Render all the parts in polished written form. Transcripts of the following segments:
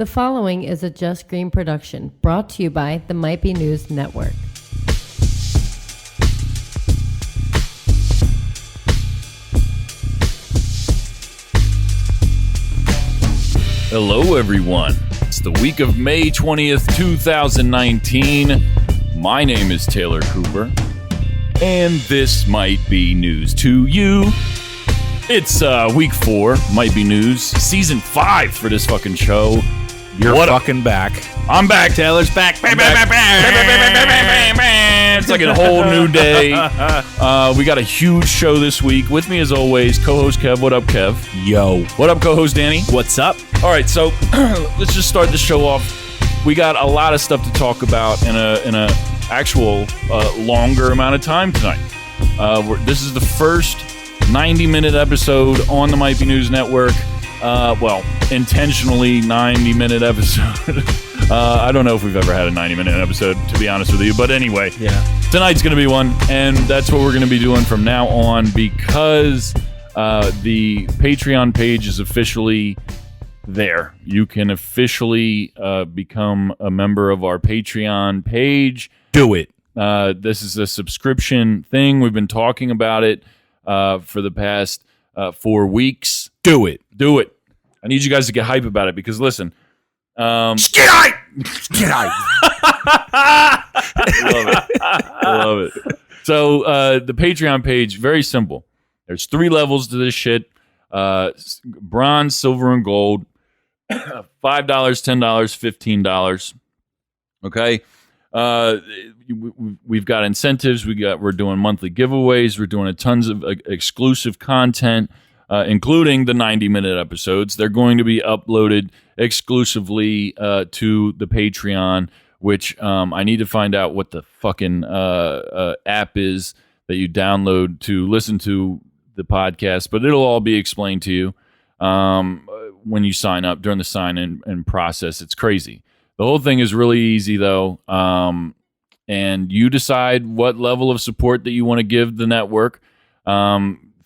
The following is a Just Green production brought to you by the Might Be News Network. Hello, everyone. It's the week of May 20th, 2019. My name is Taylor Cooper, and this might be news to you. It's week 4, Might Be News, season 5 for this fucking show. You're fucking back. I'm back. Taylor's back. It's like a whole new day. We got a huge show this week. With me, as always, co-host Kev. What up, Kev? Yo. What up, co-host Danny? What's up? All right, so let's just start the show off. We got a lot of stuff to talk about in a actual longer amount of time tonight. This is the first 90-minute episode on the Might Be News Network. Intentionally 90-minute episode. I don't know if we've ever had a 90-minute episode, to be honest with you. But anyway, tonight's going to be one, and that's what we're going to be doing from now on because the Patreon page is officially there. You can officially become a member of our Patreon page. Do it. This is a subscription thing. We've been talking about it for the past 4 weeks. Do it. Do it. I need you guys to get hype about it because listen. Get hype! Get hype! I love it. So the Patreon page, very simple. There's 3 levels to this shit. Bronze, silver, and gold. $5, $10, $15. Okay. We've got incentives. We're doing monthly giveaways. We're doing tons of exclusive content. Including the 90-minute episodes. They're going to be uploaded exclusively to the Patreon, which I need to find out what the fucking app is that you download to listen to the podcast, but it'll all be explained to you when you sign up during the sign-in process. It's crazy. The whole thing is really easy, though, and you decide what level of support that you want to give the network.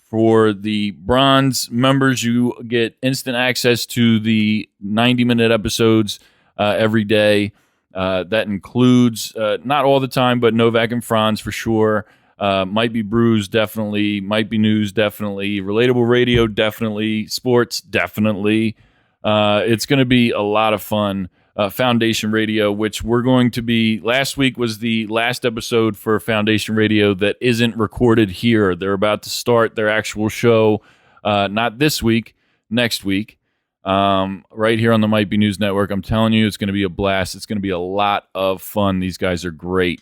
For the bronze members, you get instant access to the 90-minute episodes every day. That includes, not all the time, but Novak and Franz for sure. Might Be Brews, definitely. Might Be News, definitely. Relatable Radio, definitely. Sports, definitely. It's going to be a lot of fun. Foundation Radio, which we're going to be... Last week was the last episode for Foundation Radio that isn't recorded here. They're about to start their actual show, not this week, next week, right here on the Might Be News Network. I'm telling you, it's going to be a blast. It's going to be a lot of fun. These guys are great.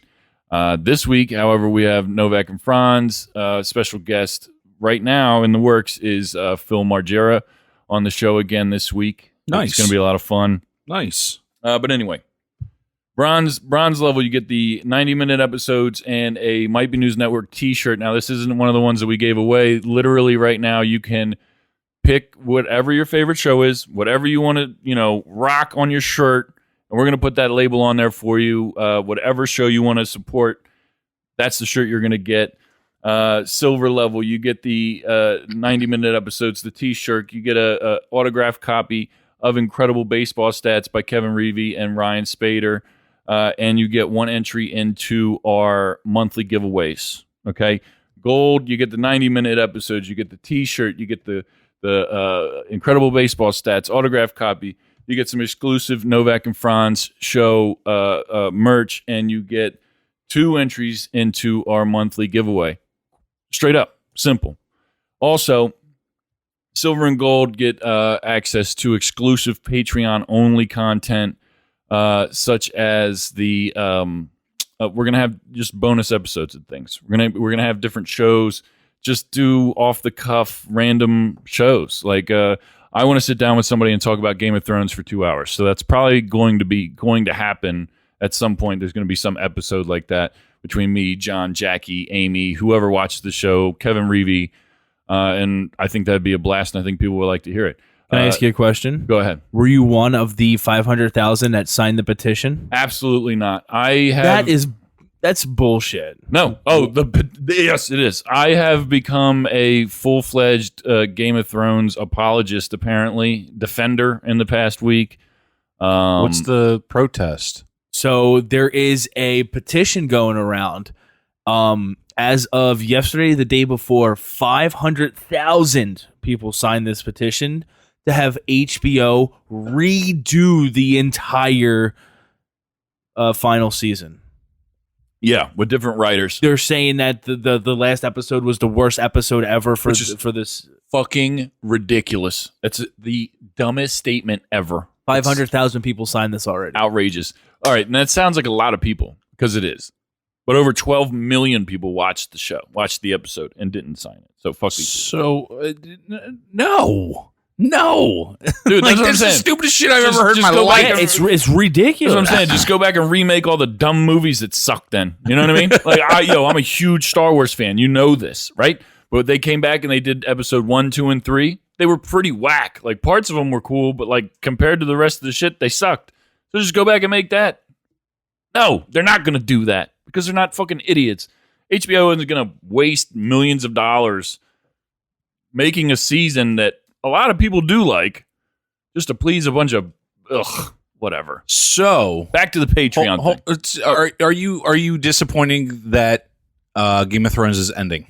This week, however, we have Novak and Franz. Special guest right now in the works is Phil Margera on the show again this week. Nice. It's going to be a lot of fun. Nice. But anyway, bronze level, you get the 90-minute episodes and a Might Be News Network t-shirt. Now, this isn't one of the ones that we gave away. Literally right now, you can pick whatever your favorite show is, whatever you want to, rock on your shirt, and we're going to put that label on there for you. Whatever show you want to support, that's the shirt you're going to get. Silver level, you get the 90-minute episodes, the t-shirt. You get a autographed copy of Incredible Baseball Stats by Kevin Reevey and Ryan Spader, and you get 1 entry into our monthly giveaways. Okay, gold, you get the 90-minute episodes, you get the T-shirt, you get the Incredible Baseball Stats autographed copy, you get some exclusive Novak and Franz show merch, and you get 2 entries into our monthly giveaway. Straight up, simple. Also, silver and gold get access to exclusive Patreon-only content, such as the we're gonna have just bonus episodes and things. We're gonna have different shows, just do off the cuff random shows. Like I want to sit down with somebody and talk about Game of Thrones for 2 hours. So that's probably going to happen at some point. There's going to be some episode like that between me, John, Jackie, Amy, whoever watches the show, Kevin Reevey. And I think that'd be a blast, and I think people would like to hear it. Can I ask you a question? Go ahead. Were you one of the 500,000 that signed the petition? Absolutely not. That's bullshit. No. Oh, yes, it is. I have become a full-fledged Game of Thrones apologist, apparently, defender in the past week. What's the protest? So there is a petition going around. As of yesterday, the day before, 500,000 people signed this petition to have HBO redo the entire final season. Yeah, with different writers. They're saying that the last episode was the worst episode ever for this. Fucking ridiculous. That's the dumbest statement ever. 500,000 people signed this already. Outrageous. All right, and that sounds like a lot of people, because it is. But over 12 million people watched the episode, and didn't sign it. So fuck these people. So, no. Dude, Like, that's what I'm that's the say't stupidest shit I've Just- ever heard in just my go life. back and- It's ridiculous. That's what I'm saying. Just go back and remake all the dumb movies that suck then. You know what I mean? Like, I'm a huge Star Wars fan. You know this, right? But they came back and they did episode 1, 2, and 3. They were pretty whack. Like, parts of them were cool, but like compared to the rest of the shit, they sucked. So just go back and make that. No, they're not going to do that because they're not fucking idiots. HBO isn't going to waste millions of dollars making a season that a lot of people do like just to please a bunch of whatever. So, Back to the Patreon thing. are you disappointing that Game of Thrones is ending?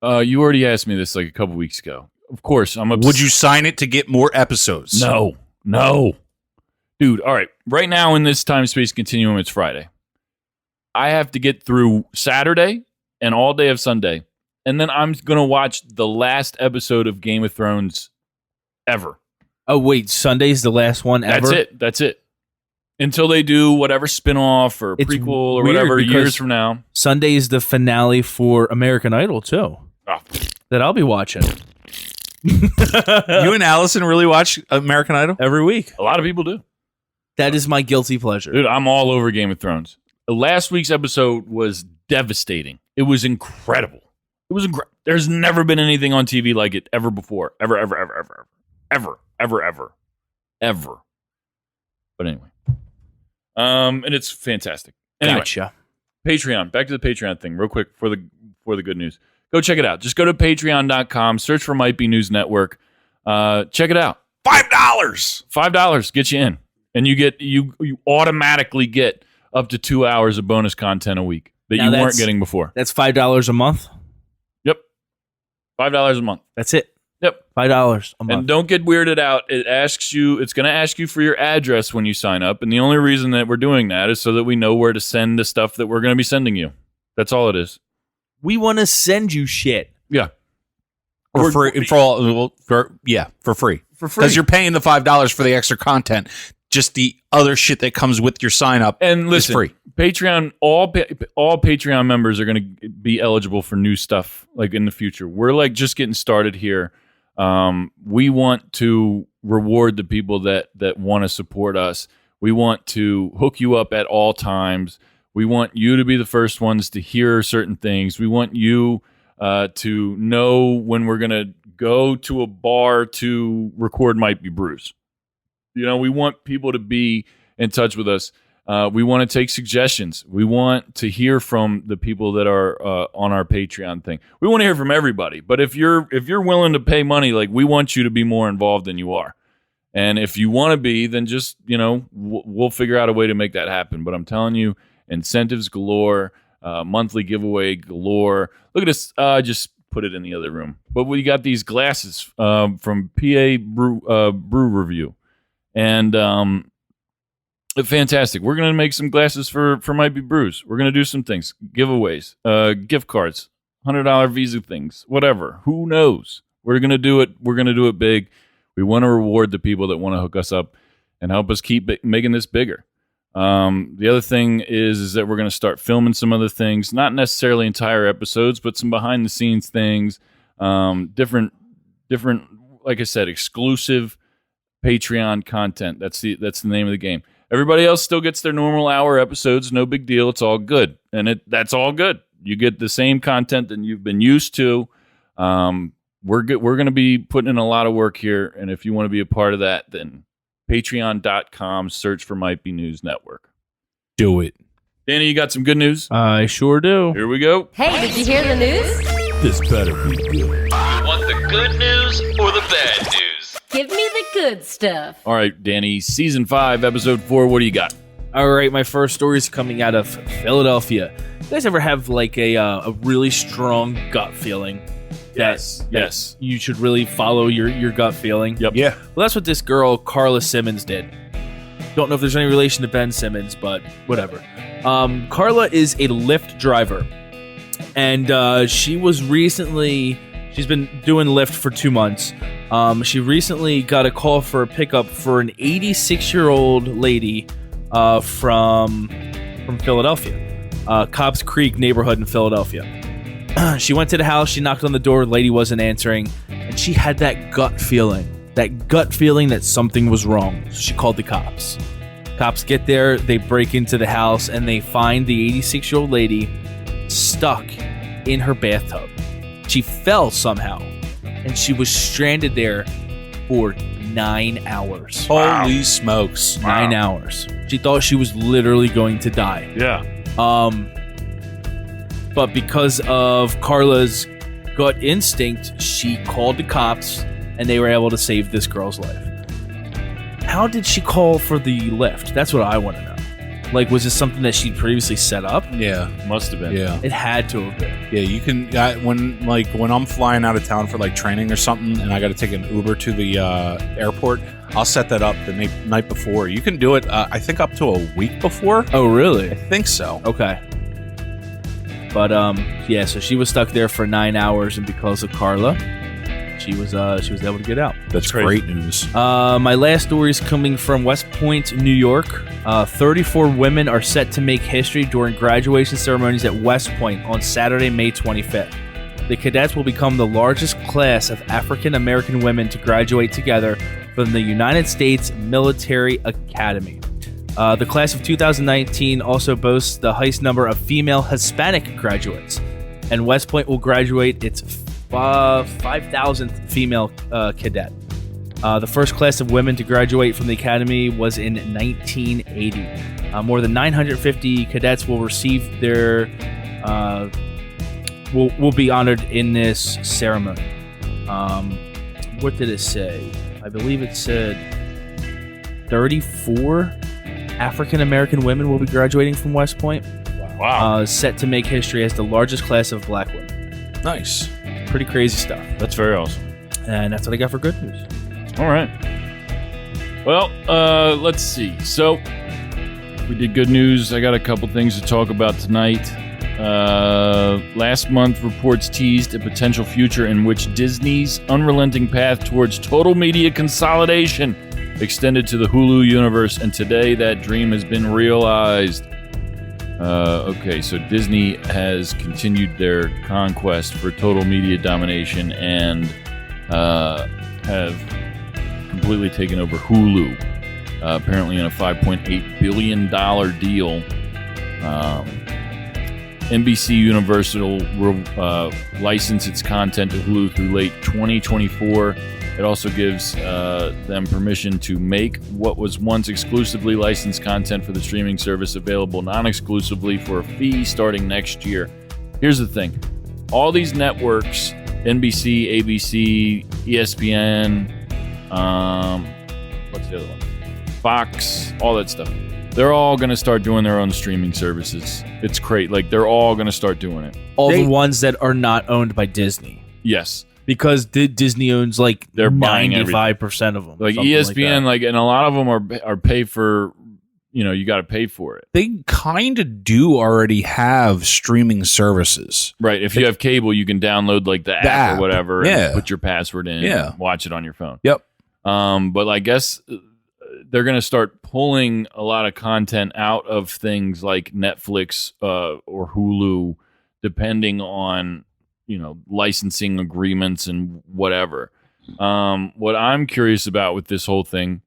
You already asked me this like a couple weeks ago. Of course, I'm upset. Would you sign it to get more episodes? No. Dude, all right. Right now in this time-space continuum, it's Friday. I have to get through Saturday and all day of Sunday. And then I'm going to watch the last episode of Game of Thrones ever. Oh, wait. Sunday's the last one ever? That's it. Until they do whatever spin-off or It's prequel or weird whatever because years from now. Sunday is the finale for American Idol, too. Oh, That I'll be watching You and Allison really watch American Idol? every week. a lot of people do. That is my guilty pleasure. Dude, I'm all over Game of Thrones. Last week's episode was devastating. It was incredible. There's never been anything on TV like it ever before. Ever. But anyway. And it's fantastic. Anyway, Gotcha. Patreon. Back to the Patreon thing real quick for the good news. Go check it out. Just go to patreon.com, search for Might Be News Network. Check it out. $5. $5 gets you in. And you automatically get up to 2 hours of bonus content a week that Now you weren't that's- getting before. That's $5 a month. Yep. $5 a month. That's it. Yep. $5 a month. And don't get weirded out. It's going to ask you for your address when you sign up. And the only reason that we're doing that is so that we know where to send the stuff that we're going to be sending you. That's all it is. We want to send you shit. Yeah. For free. For free. For free. Because you're paying the $5 for the extra content. Just the other shit that comes with your sign up And listen, is free. Patreon, all Patreon members are going to be eligible for new stuff like in the future. We're like just getting started here. We want to reward the people that want to support us. We want to hook you up at all times. We want you to be the first ones to hear certain things. We want you to know when we're going to go to a bar to record Might Be Brews. You know, we want people to be in touch with us. We want to take suggestions. We want to hear from the people that are on our Patreon thing. We want to hear from everybody. But if you're willing to pay money, like we want you to be more involved than you are. And if you want to be, then just we'll figure out a way to make that happen. But I'm telling you, incentives galore, monthly giveaway galore. Look at this. Just put it in the other room. But we got these glasses from PA Brew Review. And fantastic. We're going to make some glasses for Might Be Brews. We're going to do some things. Giveaways, gift cards, $100 Visa things, whatever. Who knows? We're going to do it. We're going to do it big. We want to reward the people that want to hook us up and help us keep making this bigger. The other thing is that we're going to start filming some other things, not necessarily entire episodes, but some behind the scenes things, different, like I said, exclusive Patreon content. That's the name of the game. Everybody else still gets their normal hour episodes. No big deal. It's all good. And that's all good. You get the same content that you've been used to. We're going to be putting in a lot of work here. And if you want to be a part of that, then patreon.com, search for Might Be News Network. Do it. Danny, you got some good news? I sure do. Here we go. Hey, did you hear the news? This better be good. You want the good news or the bad news? Give me the good stuff. All right, Danny, season 5, episode 4. What do you got? All right, my first story is coming out of Philadelphia. You guys ever have like a really strong gut feeling? Yes. You should really follow your gut feeling. Yep. Yeah. Well, that's what this girl, Carla Simmons, did. Don't know if there's any relation to Ben Simmons, but whatever. Carla is a Lyft driver, and she's been doing Lyft for 2 months. She recently got a call for a pickup for an 86-year-old lady from Philadelphia, Cobbs Creek neighborhood in Philadelphia. She went to the house, she knocked on the door, the lady wasn't answering, and she had that gut feeling that something was wrong. So she called the cops. Cops get there, they break into the house, and they find the 86-year-old lady stuck in her bathtub. She fell somehow, and she was stranded there for 9 hours. Holy smokes. 9 hours. She thought she was literally going to die. Yeah. But because of Carla's gut instinct, she called the cops, and they were able to save this girl's life. How did she call for the lift? That's what I want to know. Like, was this something that she'd previously set up? Yeah. Must have been. Yeah. It had to have been. Yeah, you can when I'm flying out of town for like training or something, and I got to take an Uber to the airport. I'll set that up the night before. You can do it. I think up to a week before. Oh, really? I think so. Okay. But yeah. So she was stuck there for 9 hours, and because of Carla, she was able to get out. That's great news. My last story is coming from West Point, New York. 34 women are set to make history during graduation ceremonies at West Point on Saturday, May 25th. The cadets will become the largest class of African American women to graduate together from the United States Military Academy. The class of 2019 also boasts the highest number of female Hispanic graduates, and West Point will graduate its 5,000th female cadet. The first class of women to graduate from the academy was in 1980. More than 950 cadets will receive their will be honored in this ceremony. What did it say? I believe it said 34 African American women will be graduating from West Point. Wow. Set to make history as the largest class of black women. Nice. Pretty crazy stuff. That's very awesome. And that's what I got for good news. All right. Well, let's see. So we did good news. I got a couple things to talk about tonight. Last month, reports teased a potential future in which Disney's unrelenting path towards total media consolidation extended to the Hulu universe, and today that dream has been realized. Okay, so Disney has continued their conquest for total media domination and have completely taken over Hulu, apparently in a $5.8 billion deal. NBC Universal will license its content to Hulu through late 2024. It also gives them permission to make what was once exclusively licensed content for the streaming service available non-exclusively for a fee starting next year. Here's the thing. All these networks, NBC, ABC, ESPN, what's the other one? Fox, all that stuff. They're all going to start doing their own streaming services. It's great. Like, they're all going to start doing it. All the ones that are not owned by Disney. Yes. Because Disney owns like they're buying 95% of them. Like ESPN, and a lot of them are paid for. You got to pay for it. They kind of do already have streaming services, right? If you have cable, you can download like the app or whatever, and put your password in, and watch it on your phone. Yep. But I guess they're going to start pulling a lot of content out of things like Netflix or Hulu, depending on licensing agreements and whatever. What I'm curious about with this whole thing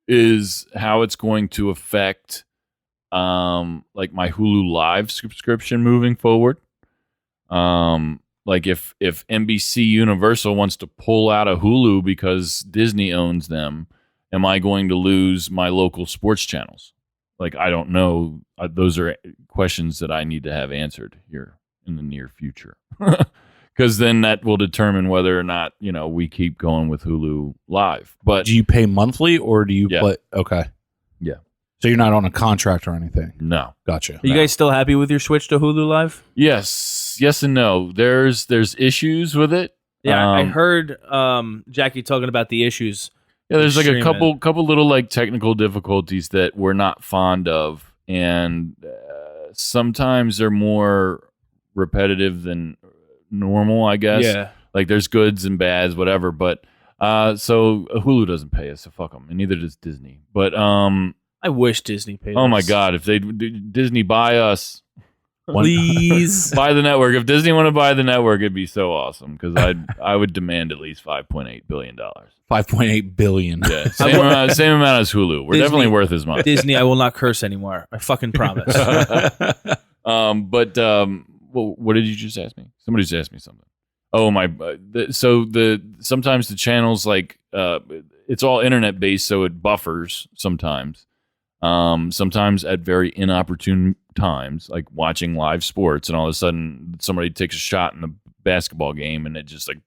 is how it's going to affect like my Hulu Live subscription moving forward. Like if NBC Universal wants to pull out of Hulu because Disney owns them, am I going to lose my local sports channels? Like, I don't know. Those are questions that I need to have answered here in the near future. because then that will determine whether or not we keep going with Hulu Live. But Do you pay monthly or do you Yeah. play? Okay. Yeah. So you're not on a contract or anything. no, Gotcha. Are you guys still happy with your switch to Hulu Live? yes and no. There's issues with it. Yeah, I Um, heard Jackie talking about the issues. Yeah, there's like a Stream couple little like technical difficulties that we're not fond of, and sometimes they're more repetitive than normal, I guess. Yeah. Like there's goods and bads, whatever. But so Hulu doesn't pay us, so fuck them, and neither does Disney. But I wish Disney paid oh my us. god, if they Disney buy us, Please. buy the network. If Disney want to buy the network, it'd be so awesome because I would demand at least $5.8 billion. $5.8 billion. Yeah, same amount as Hulu. We're Disney- definitely worth as much. Disney, I will not curse anymore. I fucking promise. What did you just ask me? Somebody just asked me something. Oh my! Sometimes the channels like it's all internet based, so it buffers sometimes. Sometimes at very inopportune times, like watching live sports, and all of a sudden somebody takes a shot in the basketball game, and it just like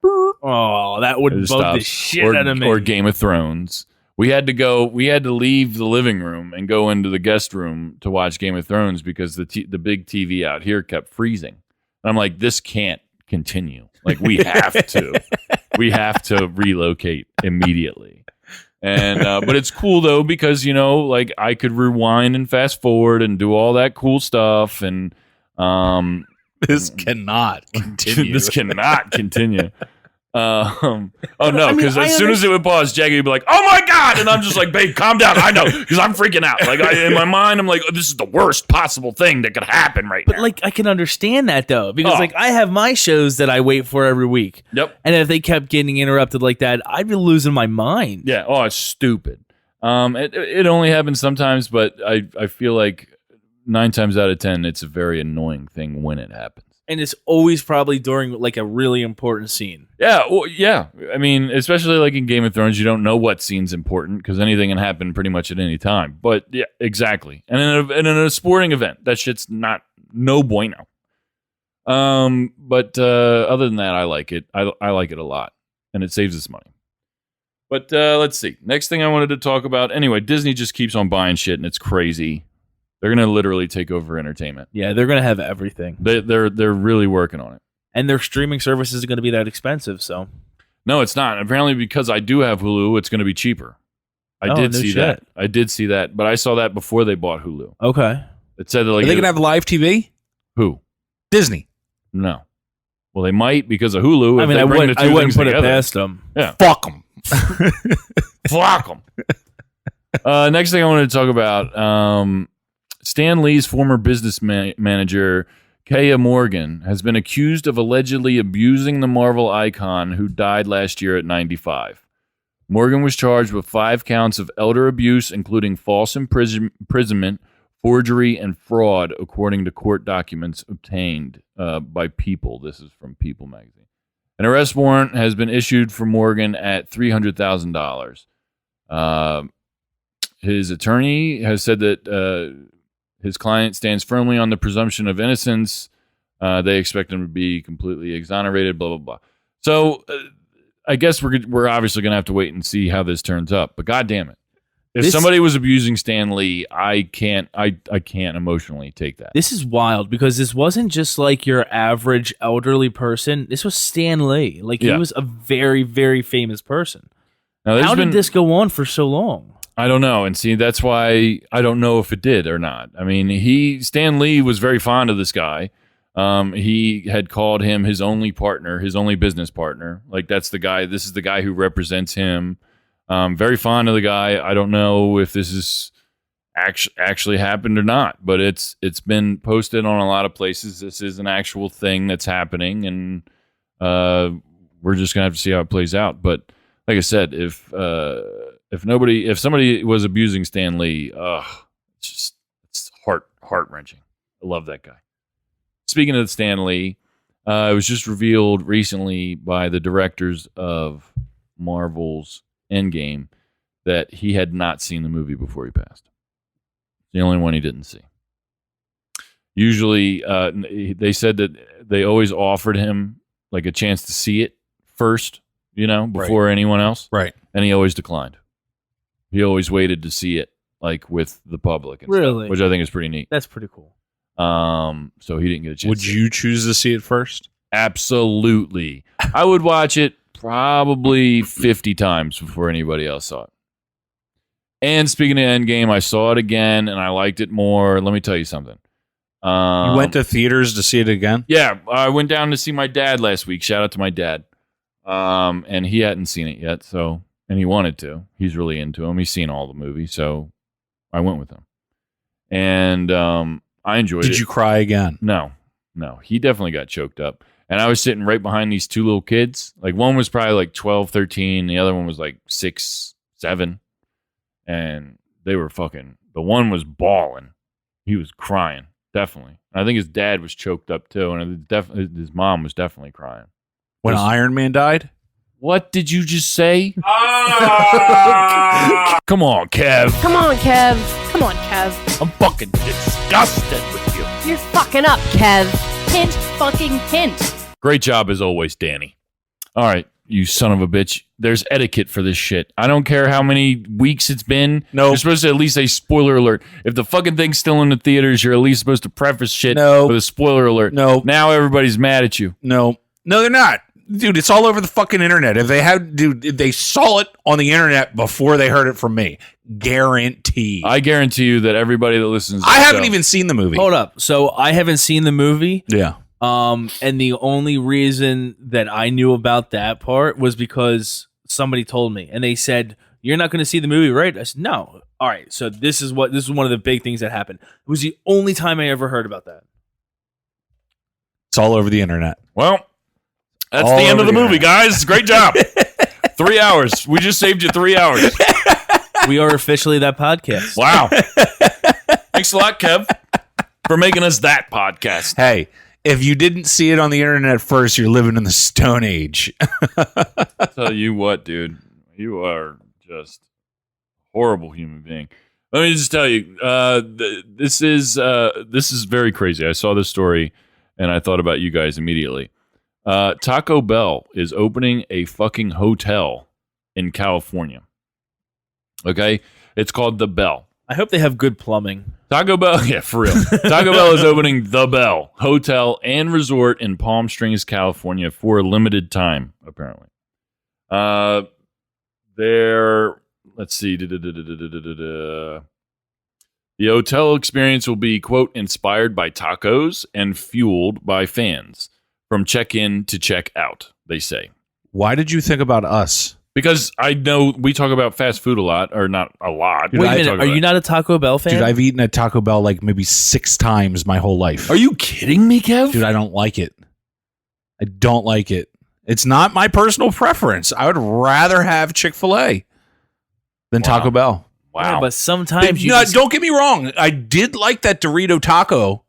Oh, that would it bug the stops. shit out of me. Or Game of Thrones. We had to leave the living room and go into the guest room to watch Game of Thrones because the big TV out here kept freezing. And I'm like, this can't continue. Like we have to relocate immediately. And but it's cool though because like I could rewind and fast forward and do all that cool stuff and This cannot continue. this cannot continue. Oh no, I mean, because as soon as it would pause, Jackie would be like, "Oh my god!" and I'm just like, "Babe, calm down." I know because I'm freaking out. Like in my mind, I'm like, oh, "This is the worst possible thing that could happen right But now." like, I can understand that though, because Oh. like I have my shows that I wait for every week, Yep. and if they kept getting interrupted like that, I'd be losing my mind. Yeah. Oh, it's stupid. It only happens sometimes, but I feel like 9 times out of 10, it's a very annoying thing when it happens. And it's always probably during like a really important scene. Yeah, well, yeah. I mean, especially like in Game of Thrones, you don't know what scene's important because anything can happen pretty much at any time. But yeah, exactly. And in a sporting event, that shit's no bueno. But other than that, I like it. I like it a lot, and it saves us money. But let's see. Next thing I wanted to talk about. Anyway, Disney just keeps on buying shit, and it's crazy. They're gonna literally take over entertainment. Yeah, they're gonna have everything, They're really working on it. and their streaming service isn't gonna be that expensive. So No, it's not. Apparently, because I do have Hulu, it's going to be cheaper. I Oh, did no see shit. that. I did see that, but I saw that before they bought Hulu. okay, It said that Are like they going to have live TV? who? Disney. No. Well, they might because of Hulu. I if mean, they I bring wouldn't the two put it things together. past them. Fuck them. Flock them. Next thing I wanted to talk about, Stan Lee's former business manager, Kaya Morgan, has been accused of allegedly abusing the Marvel icon who died last year at 95. Morgan was charged with 5 counts of elder abuse, including false imprisonment, forgery, and fraud, according to court documents obtained by People. This is from People magazine. An arrest warrant has been issued for Morgan at $300,000. His attorney has said that his client stands firmly on the presumption of innocence. They expect him to be completely exonerated, blah, blah, blah. So I guess we're obviously going to have to wait and see how this turns up. But God damn it. If somebody was abusing Stan Lee, I can't emotionally take that. This is wild because this wasn't just like your average elderly person. This was Stan Lee. Like Yeah. he was a very, very famous person. Now, there's How been- did this go on for so long? I don't know. And see, that's why I don't know if it did or not. I mean, Stan Lee was very fond of this guy. He had called him his only partner, his only business partner. Like this is the guy who represents him. Very fond of the guy. I don't know if this is actually happened or not, but it's been posted on a lot of places. This is an actual thing that's happening, and we're just gonna have to see how it plays out. But like I said, if somebody was abusing Stan Lee, it's heart wrenching. I love that guy. Speaking of Stan Lee, it was just revealed recently by the directors of Marvel's Endgame that he had not seen the movie before he passed. The only one he didn't see. Usually, they said that they always offered him like a chance to see it first, before anyone else. Right. And he always declined. He always waited to see it, like with the public, and Really? stuff, which I think is pretty neat. That's pretty cool. So he didn't get a chance. Would you choose to see it first? Absolutely. I would watch it probably 50 times before anybody else saw it. And speaking of Endgame, I saw it again and I liked it more. Let me tell you something. You went to theaters to see it again? Yeah, I went down to see my dad last week. Shout out to my dad. And he hadn't seen it yet, and he wanted to. He's really into him. He's seen all the movies, so I went with him. And I enjoyed it. Did you cry again? No. He definitely got choked up. And I was sitting right behind these two little kids. Like, one was probably like 12, 13. The other one was like 6, 7. And they were the one was bawling. He was crying, definitely. I think his dad was choked up too. And his mom was definitely crying. When Iron Man died? What did you just say? Come on, Kev. Come on, Kev. Come on, Kev. I'm fucking disgusted with you. You're fucking up, Kev. Hint, fucking hint. Great job as always, Danny. All right, you son of a bitch. There's etiquette for this shit. I don't care how many weeks it's been. No. You're supposed to at least say spoiler alert. If the fucking thing's still in the theaters, you're at least supposed to preface shit No. with a spoiler alert. No. Now everybody's mad at you. No, they're not. Dude, it's all over the fucking internet. If they saw it on the internet before they heard it from me. Guaranteed. I guarantee you that everybody that listens to I the haven't show- even seen the movie. Hold up. So I haven't seen the movie. Yeah. And the only reason that I knew about that part was because somebody told me, and they said, "You're not going to see the movie, right?" I said, "No." All right. So this is one of the big things that happened. It was the only time I ever heard about that. It's all over the internet. Well, that's All the end of over the the movie, guys. Great job. 3 hours. We just saved you 3 hours. We are officially that podcast. Wow. Thanks a lot, Kev, for making us that podcast. Hey, if you didn't see it on the internet first, you're living in the Stone Age. Tell you what, dude, you are just a horrible human being. Let me just tell you, this is very crazy. I saw this story and I thought about you guys immediately. Taco Bell is opening a fucking hotel in California. Okay, it's called The Bell. I hope they have good plumbing. Taco Bell, yeah, for real. Taco Bell is opening The Bell Hotel and Resort in Palm Springs, California for a limited time, apparently. Let's see. The hotel experience will be, quote, inspired by tacos and fueled by fans from check-in to check-out, they say. Why did you think about us? Because I know we talk about fast food a lot, or not a lot. Wait a minute. Are you not a Taco Bell fan? Dude, I've eaten at Taco Bell like maybe 6 times my whole life. Are you kidding me, Kev? Dude, I don't like it. I don't like it. It's not my personal preference. I would rather have Chick-fil-A than Wow. Taco Bell. Wow. Yeah, but sometimes you No, just- don't get me wrong. I did like that Dorito taco,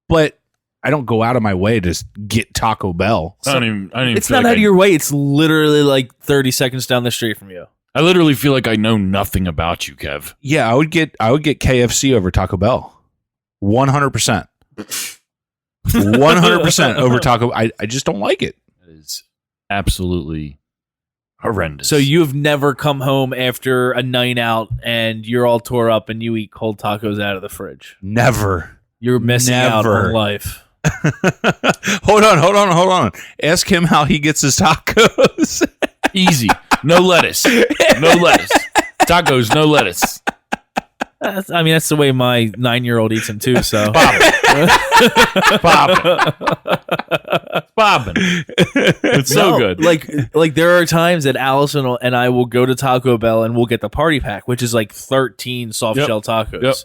but I don't go out of my way to get Taco Bell. I don't even it's feel not like out of your way. It's literally like 30 seconds down the street from you. I literally feel like I know nothing about you, Kev. Yeah, I would get KFC over Taco Bell. 100%. 100% over Taco. I just don't like it. That is absolutely horrendous. So you've never come home after a night out and you're all tore up and you eat cold tacos out of the fridge. Never. You're missing out Never. on life. Hold on. Ask him how he gets his tacos. easy. No lettuce. No lettuce. Tacos, no lettuce. That's the way my 9-year-old eats them too. So Bobbing. It's so No, good. Like there are times that Allison and I will go to Taco Bell and we'll get the party pack, which is like 13 soft Yep. shell tacos. Yep.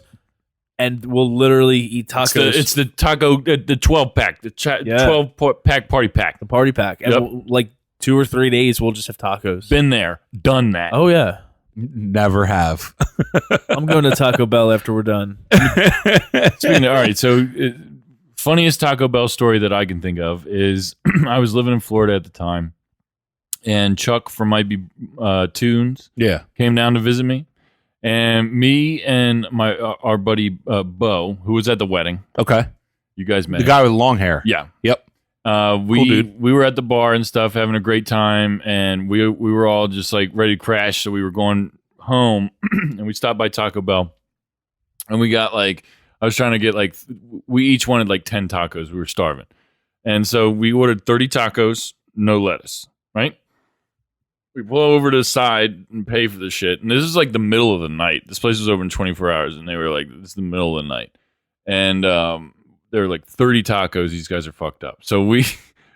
And we'll literally eat tacos. It's the taco, the 12 pack, the Yeah. 12 pack party pack. the party pack. And Yep. we'll, like 2 or 3 days, we'll just have tacos. Been there, done that. Oh, yeah. Never have. I'm going to Taco Bell after we're done. Speaking of, all right, so funniest Taco Bell story that I can think of is I was living in Florida at the time, and Chuck from Might Be Tunes Yeah. came down to visit me, and me and my our buddy Bo, who was at the wedding. Okay. You guys met The him. guy with long hair. Yeah. Yep. We dude. we were at the bar and stuff, having a great time, and we were all just like ready to crash. So we were going home, and we stopped by Taco Bell, and we got like I was trying to get like we each wanted like 10 tacos. We were starving, and so we ordered 30 tacos, no lettuce. Right? We pull over to the side and pay for the shit, and this is like the middle of the night. This place was open 24 hours, and they were like, "This is the middle of the night," and there were like 30 tacos. These guys are fucked up. So we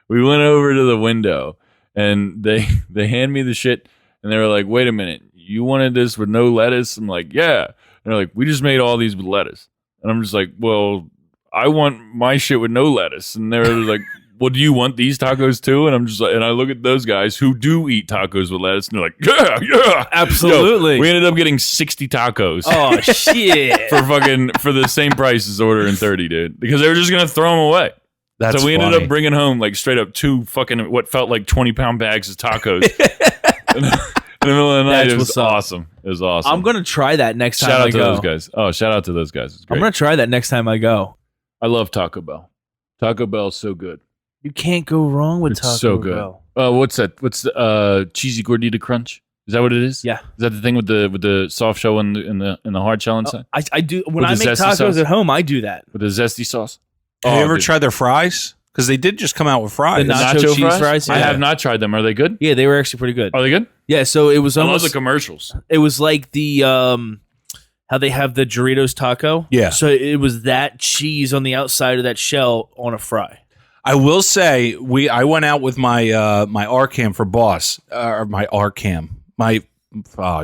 went over to the window and they hand me the shit and they were like, wait a minute, you wanted this with no lettuce? I'm like, yeah. And they're like, we just made all these with lettuce. And I'm just like, well, I want my shit with no lettuce. And they're like, well, do you want these tacos too? And I'm just like, and I look at those guys who do eat tacos with lettuce and they're like, yeah. Absolutely. Yo, we ended up getting 60 tacos. Oh shit! For the same price as ordering 30, dude, because they were just gonna throw them away. That's so we ended funny. up bringing home like straight up 2 fucking what felt like 20-pound bags of tacos in the middle of the night. That's It was what's up. awesome. It was awesome. I'm gonna try that next time shout I out to go. those guys. Oh, shout out to those guys. It's great. I'm gonna try that next time I go. I love Taco Bell. Taco Bell's so good. You can't go wrong with It's Taco so good. Bell. What's that? What's the cheesy gordita crunch? Is that what it is? Yeah. Is that the thing with the soft shell and the hard shell inside? I do when With I the make zesty tacos sauce? at home. I do that. With the zesty sauce? Have you ever dude. tried their fries? Because they did just come out with fries. The nacho cheese fries? I Yeah. have not tried them. Are they good? Yeah, they were actually pretty good. Are they good? Yeah, so it was I love almost the commercials. it was like the how they have the Doritos taco. Yeah. So it was that cheese on the outside of that shell on a fry. I will say I went out with my my RCam for boss or my RCam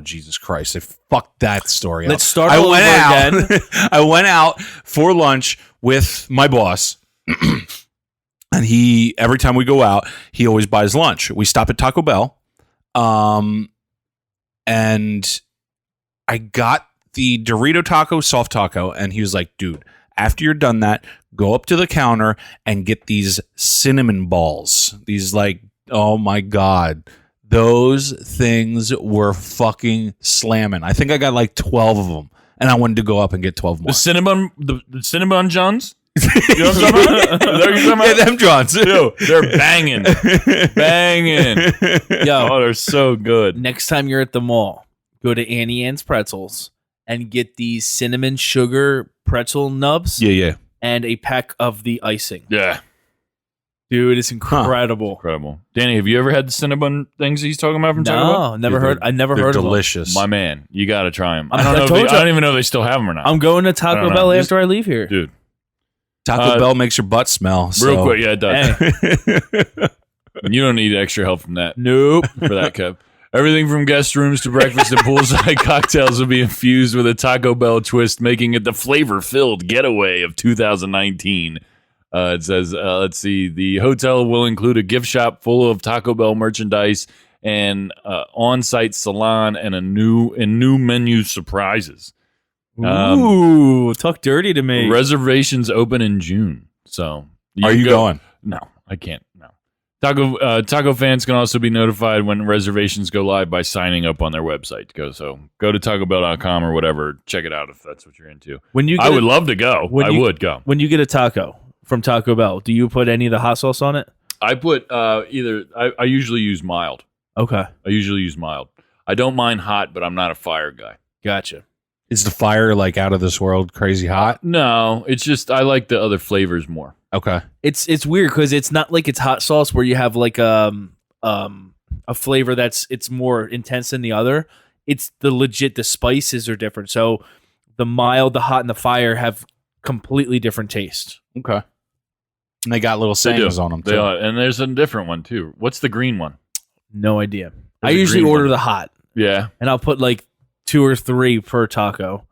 Jesus Christ, I fucked that story Let's up. start I all went over out. again. I went out for lunch with my boss. And he every time we go out, he always buys lunch. We stop at Taco Bell. And I got the Dorito taco, soft taco, and he was like, dude, after you're done that, go up to the counter and get these cinnamon balls. These like, oh my God. Those things were fucking slamming. I think I got like 12 of them. And I wanted to go up and get 12 more. The Cinnabon Johns? You know what I'm talking about? Is that what you're talking about? Yeah, them Johns. Yo, they're banging. Banging. Yo, Oh, they're so good. next time you're at the mall, go to Annie Ann's Pretzels and get these cinnamon sugar pretzel nubs Yeah. and a pack of the icing. Yeah. Dude, it's incredible. Incredible. Danny, have you ever had the Cinnabon things he's talking about from Taco Bell? No, never Dude, heard. I never They're heard of them. delicious. My man, you got to try them. I I don't told you. don't even know if they still have them or not. I'm going to Taco I don't Bell know. after I leave here. Dude, Taco Bell makes your butt smell. real quick. Yeah, it does. Hey, You don't need extra help from that. nope. For that, Kev. Everything from guest rooms to breakfast and poolside cocktails will be infused with a Taco Bell twist, making it the flavor-filled getaway of 2019. It says, let's see, the hotel will include a gift shop full of Taco Bell merchandise and on-site salon and new menu surprises. Ooh, talk dirty to me. Reservations open in June. So Are you going? No, I can't. No. Taco fans can also be notified when reservations go live by signing up on their website. Go to tacobell.com or whatever. Check it out if that's what you're into. When you get I would love to go. I would go. When you get a taco from Taco Bell, do you put any of the hot sauce on it? I put either. I usually use mild. Okay, I don't mind hot, but I'm not a fire guy. gotcha. Is the fire like out of this world crazy hot? No, it's just I like the other flavors more. Okay. It's weird because it's not like it's hot sauce where you have like a flavor it's more intense than the other. It's the spices are different. So the mild, the hot, and the fire have completely different taste. Okay. And they got little They do. sayings on them They too. are, and there's a different one too. What's the green one? No idea. I There's a usually green order one. the hot, Yeah. and I'll put like 2 or 3 per taco.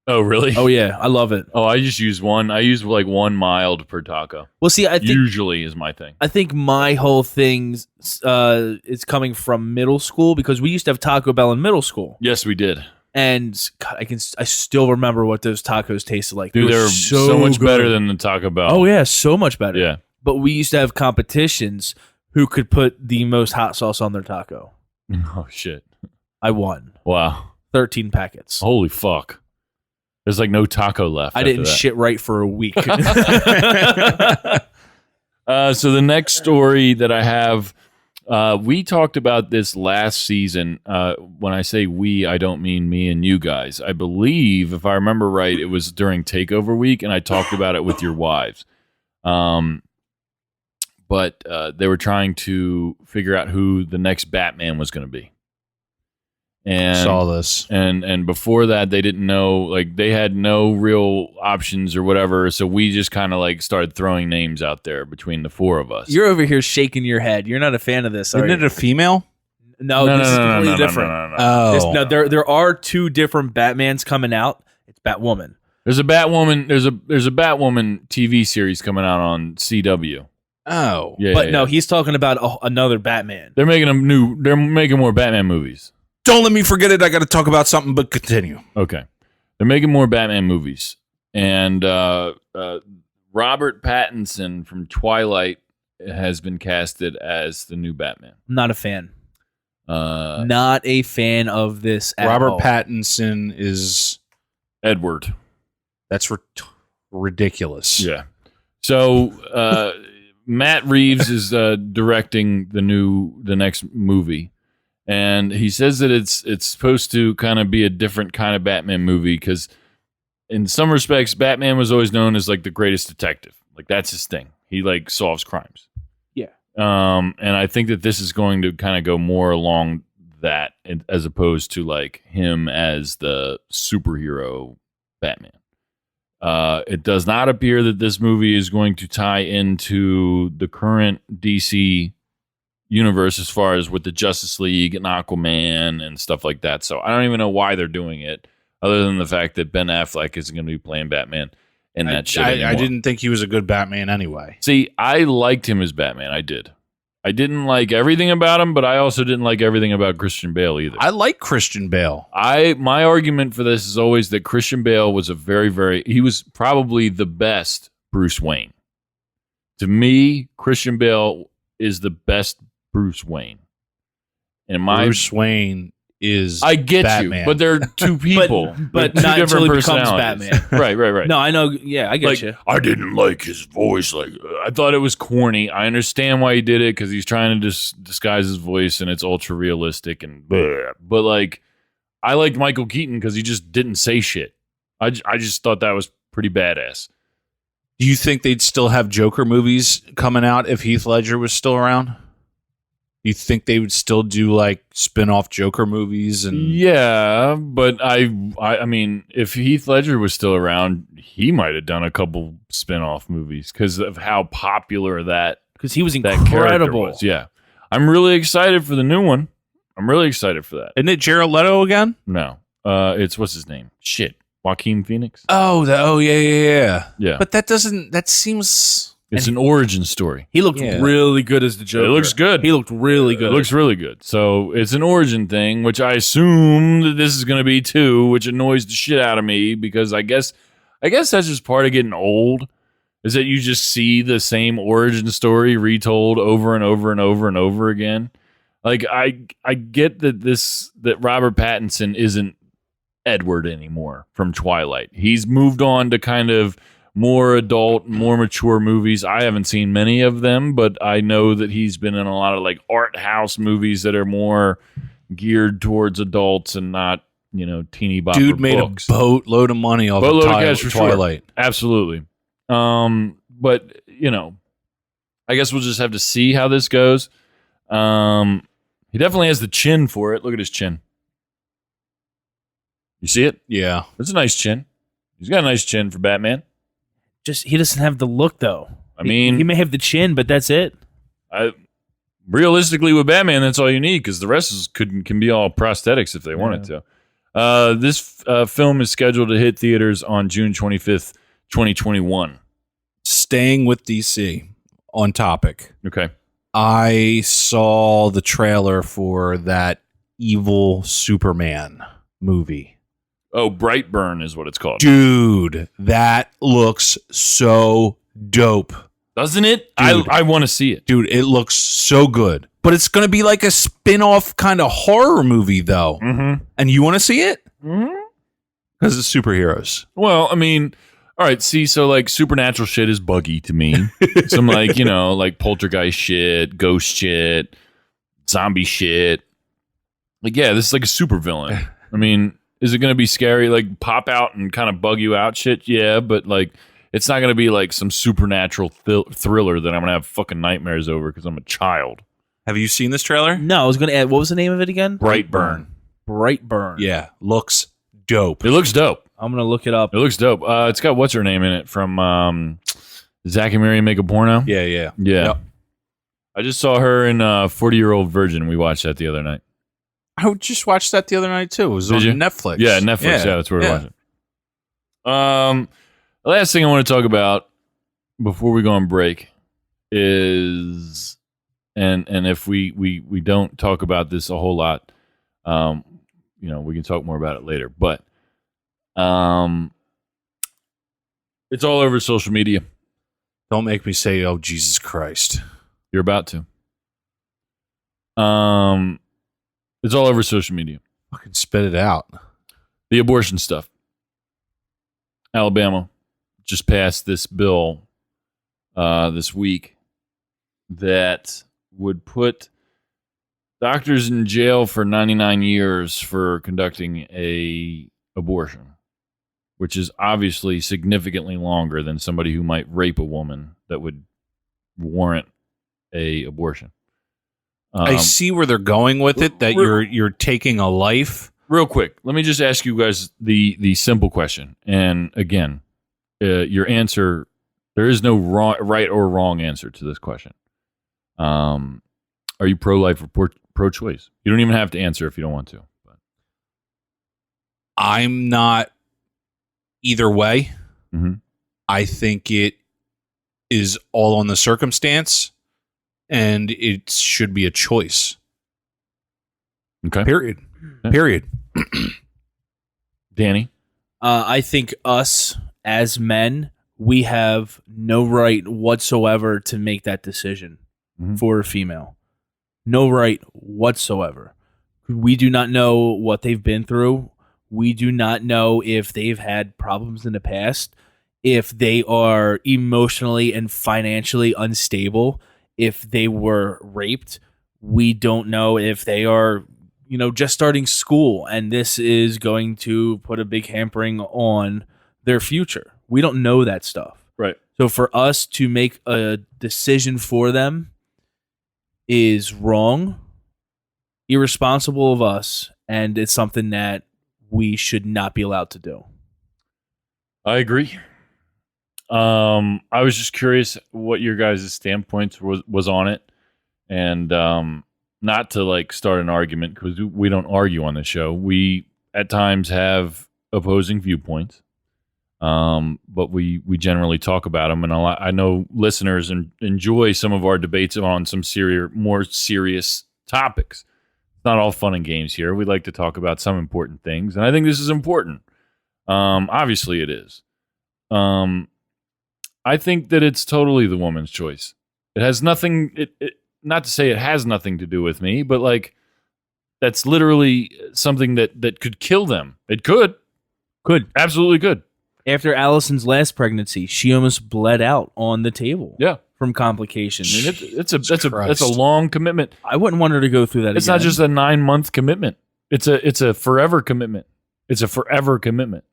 Oh, really? Oh yeah, I love it. Oh, I just use one. I use like one mild per taco. Well, see, I think Usually is my thing. my whole thing is coming from middle school because we used to have Taco Bell in middle school, Yes, we did. and God, I still remember what those tacos tasted like. Dude, They were they're so much good. better than the Taco Bell. Oh yeah, so much better. Yeah. But we used to have competitions who could put the most hot sauce on their taco. Oh, shit. I won Wow. 13 packets. Holy fuck. There's like no taco left. I after didn't that. shit right for a week. So the next story that I have, we talked about this last season. When I say we, I don't mean me and you guys. I believe, if I remember right, it was during Takeover Week, and I talked about it with your wives. But they were trying to figure out who the next Batman was going to be. And Saw this. And before that, they didn't know, like, they had no real options or whatever. So we just kind of like started throwing names out there between the four of us. You're over here shaking your head. You're not a fan of this, are Isn't you? it a female? No, this is completely different. Oh. No, there are two different Batmans coming out. It's Batwoman. There's a Batwoman. There's a Batwoman TV series coming out on CW. Oh. Yeah, But yeah, no, yeah. he's talking about another Batman. They're making more Batman movies. Don't let me forget it. I got to talk about something, but continue. Okay. They're making more Batman movies. And Robert Pattinson from Twilight has been casted as the new Batman. Not a fan. Uh, Not a fan of this at Robert all. Pattinson is... Edward. That's ridiculous. Yeah. So Matt Reeves is directing the next movie. And he says that it's supposed to kind of be a different kind of Batman movie because in some respects, Batman was always known as like the greatest detective. Like that's his thing. He like solves crimes. Yeah. And I think that this is going to kind of go more along that as opposed to like him as the superhero Batman. It does not appear that this movie is going to tie into the current DC universe as far as with the Justice League and Aquaman and stuff like that. So I don't even know why they're doing it, other than the fact that Ben Affleck isn't going to be playing Batman and that shit anymore. I didn't think he was a good Batman anyway. See, I liked him as Batman. I did. I didn't like everything about him, but I also didn't like everything about Christian Bale either. I like Christian Bale. My argument for this is always that Christian Bale was he was probably the best Bruce Wayne. To me, Christian Bale is the best Bruce Wayne. And Bruce Wayne is I get Batman. you, but they're two people, but They're two not until different he becomes personalities. Batman. Right. No, I know. Yeah, I get Like, you. I didn't like his voice. Like I thought it was corny. I understand why he did it because he's trying to disguise his voice and it's ultra realistic and bleh. But like I liked Michael Keaton because he just didn't say shit. I just thought that was pretty badass. Do you think they'd still have Joker movies coming out if Heath Ledger was still around? You think they would still do like spin-off Joker movies and Yeah, but I mean, if Heath Ledger was still around, he might have done a couple spin-off movies because of how popular that Because he was that character incredible. was. Yeah, I'm really excited for the new one. I'm really excited for that. isn't it Jared Leto again? No, it's what's his name? Shit, Joaquin Phoenix. Yeah. Yeah, But that seems it's an origin story. He looked Yeah. really good as the Joker. It looks good. He looked really good. It looks really good. So it's an origin thing, which I assume that this is going to be too, which annoys the shit out of me because I guess that's just part of getting old. Is that you just see the same origin story retold over and over and over and over again? Like I get that Robert Pattinson isn't Edward anymore from Twilight. He's moved on to kind of more adult, more mature movies. I haven't seen many of them, but I know that he's been in a lot of like art house movies that are more geared towards adults and not, teeny bopper dude made books. a boatload of money off Boatload of of cash for sure. Twilight. Absolutely. But I guess we'll just have to see how this goes. He definitely has the chin for it. Look at his chin. You see it? Yeah. It's a nice chin. He's got a nice chin for Batman. Just he doesn't have the look though. I mean, he may have the chin, but that's it. Realistically, with Batman, that's all you need because the rest can be all prosthetics if they wanted to. This film is scheduled to hit theaters on June 25th, 2021. Staying with DC on topic. Okay. I saw the trailer for that evil Superman movie. Oh, Brightburn is what it's called. Dude, that looks so dope. Doesn't it? Dude. I want to see it. Dude, it looks so good. But it's going to be like a spin-off kind of horror movie, though. Mm-hmm. And you want to see it? Mm-hmm. Because it's superheroes. Well, I mean, All right, see, so like supernatural shit is buggy to me. Some like, like poltergeist shit, ghost shit, zombie shit. Like, yeah, this is like a supervillain. I mean, is it going to be scary? Like, pop out and kind of bug you out shit? Yeah, but like, it's not going to be like some supernatural thriller that I'm going to have fucking nightmares over because I'm a child. Have you seen this trailer? No, I was going to add, what was the name of it again? Brightburn. Brightburn. Yeah, looks dope. It looks dope. I'm going to look it up. It looks dope. It's got what's her name in it from Zack and Miri Make a Porno? Yeah. Yeah. Yep. I just saw her in 40-Year-Old Virgin. We watched that the other night. I just watched that the other night too. It was Did on you? Netflix. Yeah, Netflix. Yeah, that's where we're watching. The last thing I want to talk about before we go on break is, and if we don't talk about this a whole lot, we can talk more about it later. But it's all over social media. Don't make me say, "Oh Jesus Christ." You're about to. It's all over social media. Fucking spit it out. The abortion stuff. Alabama just passed this bill this week that would put doctors in jail for 99 years for conducting a abortion, which is obviously significantly longer than somebody who might rape a woman that would warrant a abortion. I see where they're going with it. That you're taking a life. Real quick, let me just ask you guys the simple question. And again, your answer, there is no right or wrong answer to this question. Are you pro-life or pro-choice? You don't even have to answer if you don't want to. But. I'm not either way. Mm-hmm. I think it is all on the circumstance, and it should be a choice. Okay. Period. Yeah. Period. Danny? I think us as men, we have no right whatsoever to make that decision for a female. No right whatsoever. We do not know what they've been through. We do not know if they've had problems in the past, if they are emotionally and financially unstable, if they were raped. We don't know if they are, just starting school and this is going to put a big hampering on their future. We don't know that stuff. Right. So for us to make a decision for them is wrong, irresponsible of us, and it's something that we should not be allowed to do. I agree. I was just curious what your guys' standpoints was on it, and not to like start an argument because we don't argue on the show. We at times have opposing viewpoints, but we generally talk about them, and I know listeners enjoy some of our debates on some more serious topics. It's not all fun and games here. We like to talk about some important things, and I think this is important. Obviously, it is. I think that it's totally the woman's choice. It has nothing. Not to say it has nothing to do with me, but like that's literally something that could kill them. It could absolutely could. After Allison's last pregnancy, she almost bled out on the table. Yeah. From complications. I mean, that's a long commitment. I wouldn't want her to go through that. It's again. not just a 9-month commitment. It's a forever commitment. It's a forever commitment,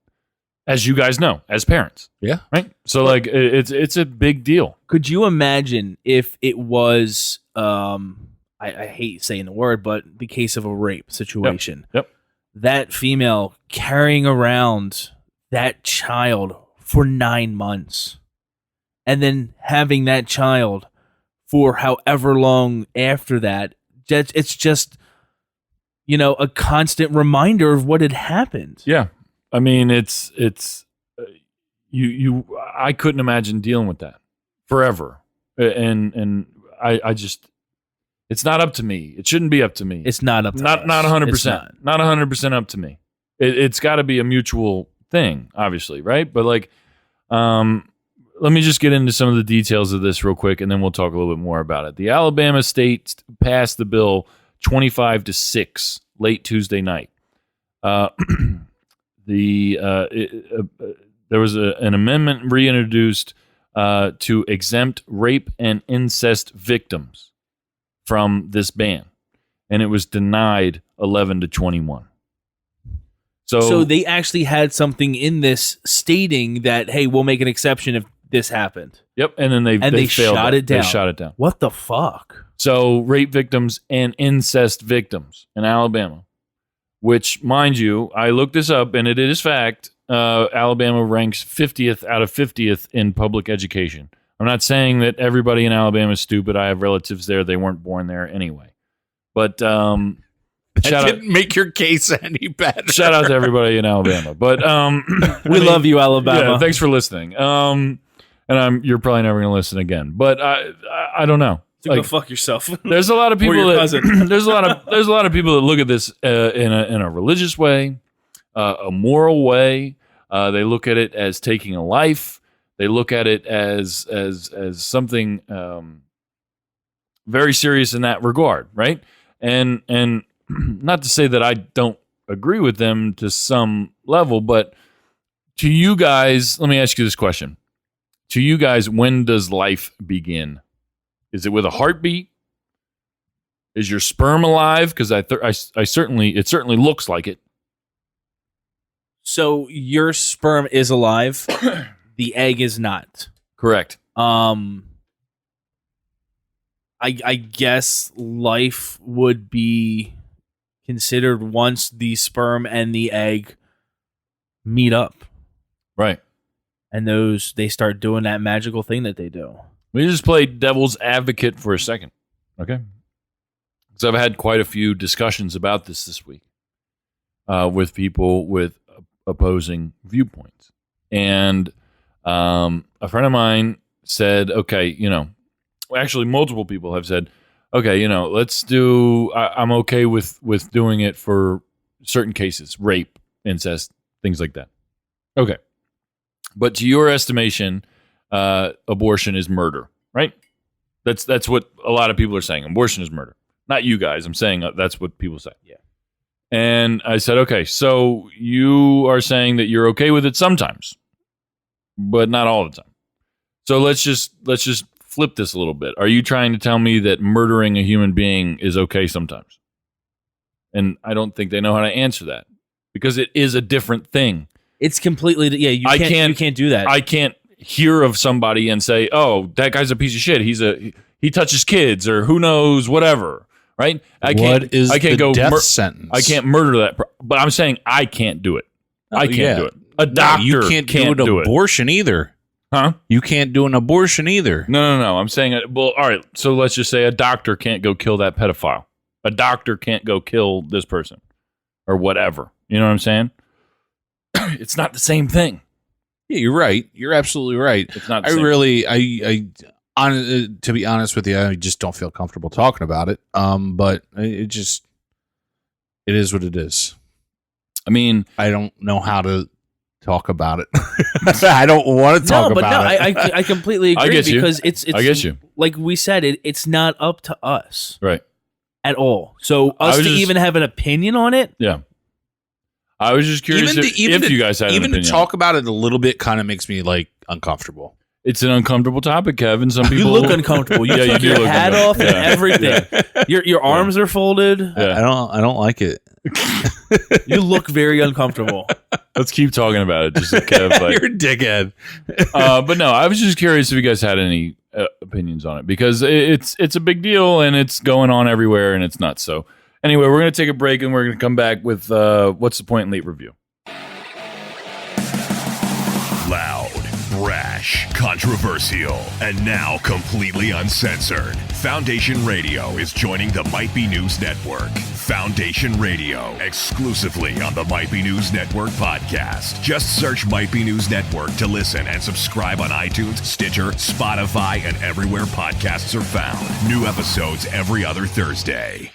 as you guys know, as parents. Yeah. Right. So like, it's a big deal. Could you imagine if it was, I hate saying the word, but the case of a rape situation? Yep. That female carrying around that child for 9 months. And then having that child for however long after that, it's just, a constant reminder of what had happened. Yeah. I mean, it's I couldn't imagine dealing with that forever. And I just, it's not up to me. It shouldn't be up to me. It's not up to us. Not 100%. It's Not 100% up to me. It's got to be a mutual thing, obviously, right? But like, let me just get into some of the details of this real quick, and then we'll talk a little bit more about it. The Alabama state passed the bill 25-6 late Tuesday night. The There was an amendment reintroduced to exempt rape and incest victims from this ban, and it was denied 11 to 21. So they actually had something in this stating that, hey, we'll make an exception if this happened. Yep, and then they failed shot it down. They shot it down. What the fuck? So rape victims and incest victims in Alabama, which, mind you, I looked this up, and it is fact, Alabama ranks 50th out of 50th in public education. I'm not saying that everybody in Alabama is stupid. I have relatives there. They weren't born there anyway. But didn't make your case any better. Shout out to everybody in Alabama. But we love you, Alabama. Yeah, thanks for listening. And you're probably never going to listen again. But I don't know. So go fuck yourself. There's a lot of people Or your cousin. there's a lot of people that look at this in a religious way, a moral way. They look at it as taking a life. They look at it as something very serious in that regard, right? And not to say that I don't agree with them to some level, but to you guys, let me ask you this question. To you guys, when does life begin? Is it with a heartbeat? Is your sperm alive? Because it certainly looks like it. So your sperm is alive. The egg is not. Correct. I guess life would be considered once the sperm and the egg meet up. Right. And they start doing that magical thing that they do. We just play devil's advocate for a second, okay? Because I've had quite a few discussions about this week with people with opposing viewpoints. And a friend of mine said, okay, actually multiple people have said, okay, let's do, I'm okay with doing it for certain cases, rape, incest, things like that. Okay. But to your estimation, abortion is murder, right? That's what a lot of people are saying. Abortion is murder. Not you guys. I'm saying that's what people say. Yeah. And I said, okay, so you are saying that you're okay with it sometimes, but not all the time. So let's just flip this a little bit. Are you trying to tell me that murdering a human being is okay sometimes? And I don't think they know how to answer that because it is a different thing. It's completely, yeah, you can't do that. I can't hear of somebody and say, oh, that guy's a piece of shit. He touches kids or who knows, whatever. Right? I can't go death sentence? I can't murder that. But I'm saying I can't do it. I can't do it. A doctor you can't do an abortion either. Huh? You can't do an abortion either. No. I'm saying, well, all right. So let's just say a doctor can't go kill that pedophile. A doctor can't go kill this person or whatever. You know what I'm saying? It's not the same thing. Yeah, you're right. You're absolutely right. It's not the same. To be honest with you, I just don't feel comfortable talking about it. But it is what it is. I mean, I don't know how to talk about it. I don't want to talk about it. I completely agree. I get you. Because it's I get you. Like we said, it's not up to us. Right. At all. So us to even have an opinion on it. Yeah. I was just curious if you guys had an opinion. Even to talk about it a little bit kind of makes me like uncomfortable. It's an uncomfortable topic, Kevin. Some people you look uncomfortable. You took your hat off and everything. Your arms are folded. Yeah. I don't like it. You look very uncomfortable. Let's keep talking about it. Just Kev, you're a dickhead. But no, I was just curious if you guys had any opinions on it because it's a big deal and it's going on everywhere and it's nuts. So anyway, we're going to take a break and we're going to come back with What's the Point Late Review. Loud, brash, controversial, and now completely uncensored. Foundation Radio is joining the Might Be News Network. Foundation Radio, exclusively on the Might Be News Network podcast. Just search Might Be News Network to listen and subscribe on iTunes, Stitcher, Spotify, and everywhere podcasts are found. New episodes every other Thursday.